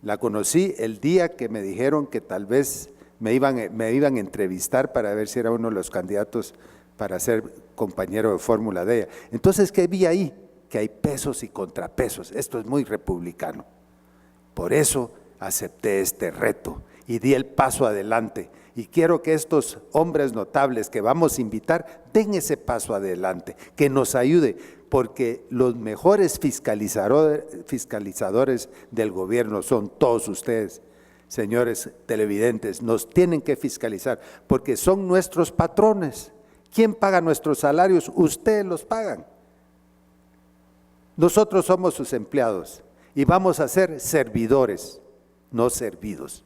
La conocí el día que me dijeron que tal vez me iban a entrevistar para ver si era uno de los candidatos para ser compañero de fórmula de ella. Entonces, ¿qué vi ahí? Que hay pesos y contrapesos. Esto es muy republicano. Por eso acepté este reto y di el paso adelante. Y quiero que estos hombres notables que vamos a invitar den ese paso adelante, que nos ayude, porque los mejores fiscalizadores del gobierno son todos ustedes. Señores televidentes, nos tienen que fiscalizar porque son nuestros patrones. ¿Quién paga nuestros salarios? Ustedes los pagan. Nosotros somos sus empleados y vamos a ser servidores, no servidos.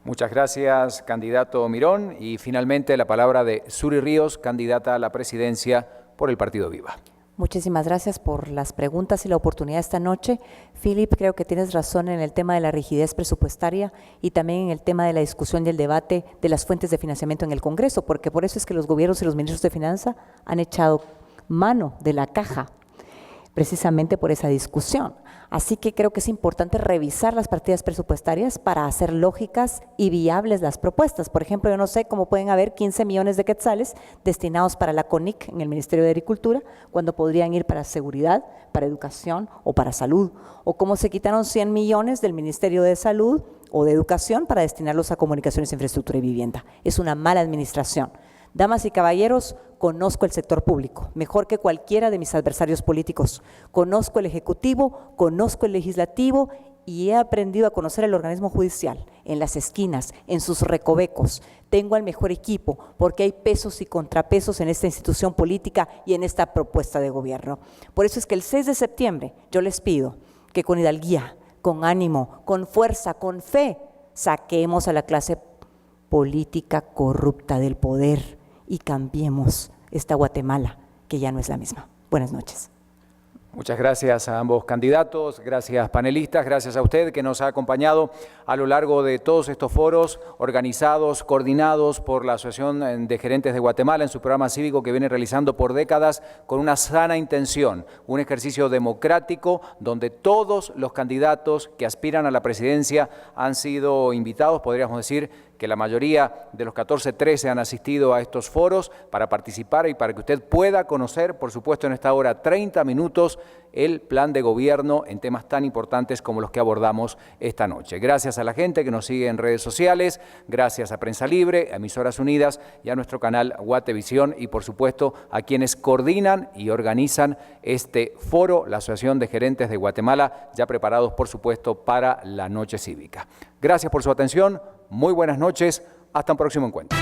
Muchas gracias, candidato Mirón. Y finalmente la palabra de Suri Ríos, candidata a la presidencia por el Partido Viva. Muchísimas gracias por las preguntas y la oportunidad esta noche. Philip, creo que tienes razón en el tema de la rigidez presupuestaria y también en el tema de la discusión y el debate de las fuentes de financiamiento en el Congreso, porque por eso es que los gobiernos y los ministros de Finanzas han echado mano de la caja, precisamente por esa discusión. Así que creo que es importante revisar las partidas presupuestarias para hacer lógicas y viables las propuestas. Por ejemplo, yo no sé cómo pueden haber 15 millones de quetzales destinados para la CONIC en el Ministerio de Agricultura, cuando podrían ir para seguridad, para educación o para salud. O cómo se quitaron 100 millones del Ministerio de Salud o de Educación para destinarlos a comunicaciones, infraestructura y vivienda. Es una mala administración. Damas y caballeros, conozco el sector público, mejor que cualquiera de mis adversarios políticos. Conozco el Ejecutivo, conozco el Legislativo y he aprendido a conocer el organismo judicial, en las esquinas, en sus recovecos. Tengo al mejor equipo porque hay pesos y contrapesos en esta institución política y en esta propuesta de gobierno. Por eso es que el 6 de septiembre yo les pido que con hidalguía, con ánimo, con fuerza, con fe, saquemos a la clase política corrupta del poder y cambiemos esta Guatemala, que ya no es la misma. Buenas noches. Muchas gracias a ambos candidatos, gracias panelistas, gracias a usted que nos ha acompañado a lo largo de todos estos foros organizados, coordinados por la Asociación de Gerentes de Guatemala en su programa cívico que viene realizando por décadas con una sana intención, un ejercicio democrático donde todos los candidatos que aspiran a la presidencia han sido invitados, podríamos decir, que la mayoría de los 13 han asistido a estos foros para participar y para que usted pueda conocer, por supuesto, en esta hora 30 minutos, el plan de gobierno en temas tan importantes como los que abordamos esta noche. Gracias a la gente que nos sigue en redes sociales, gracias a Prensa Libre, a Emisoras Unidas y a nuestro canal Guatevisión y, por supuesto, a quienes coordinan y organizan este foro, la Asociación de Gerentes de Guatemala, ya preparados, por supuesto, para la noche cívica. Gracias por su atención. Muy buenas noches, hasta un próximo encuentro.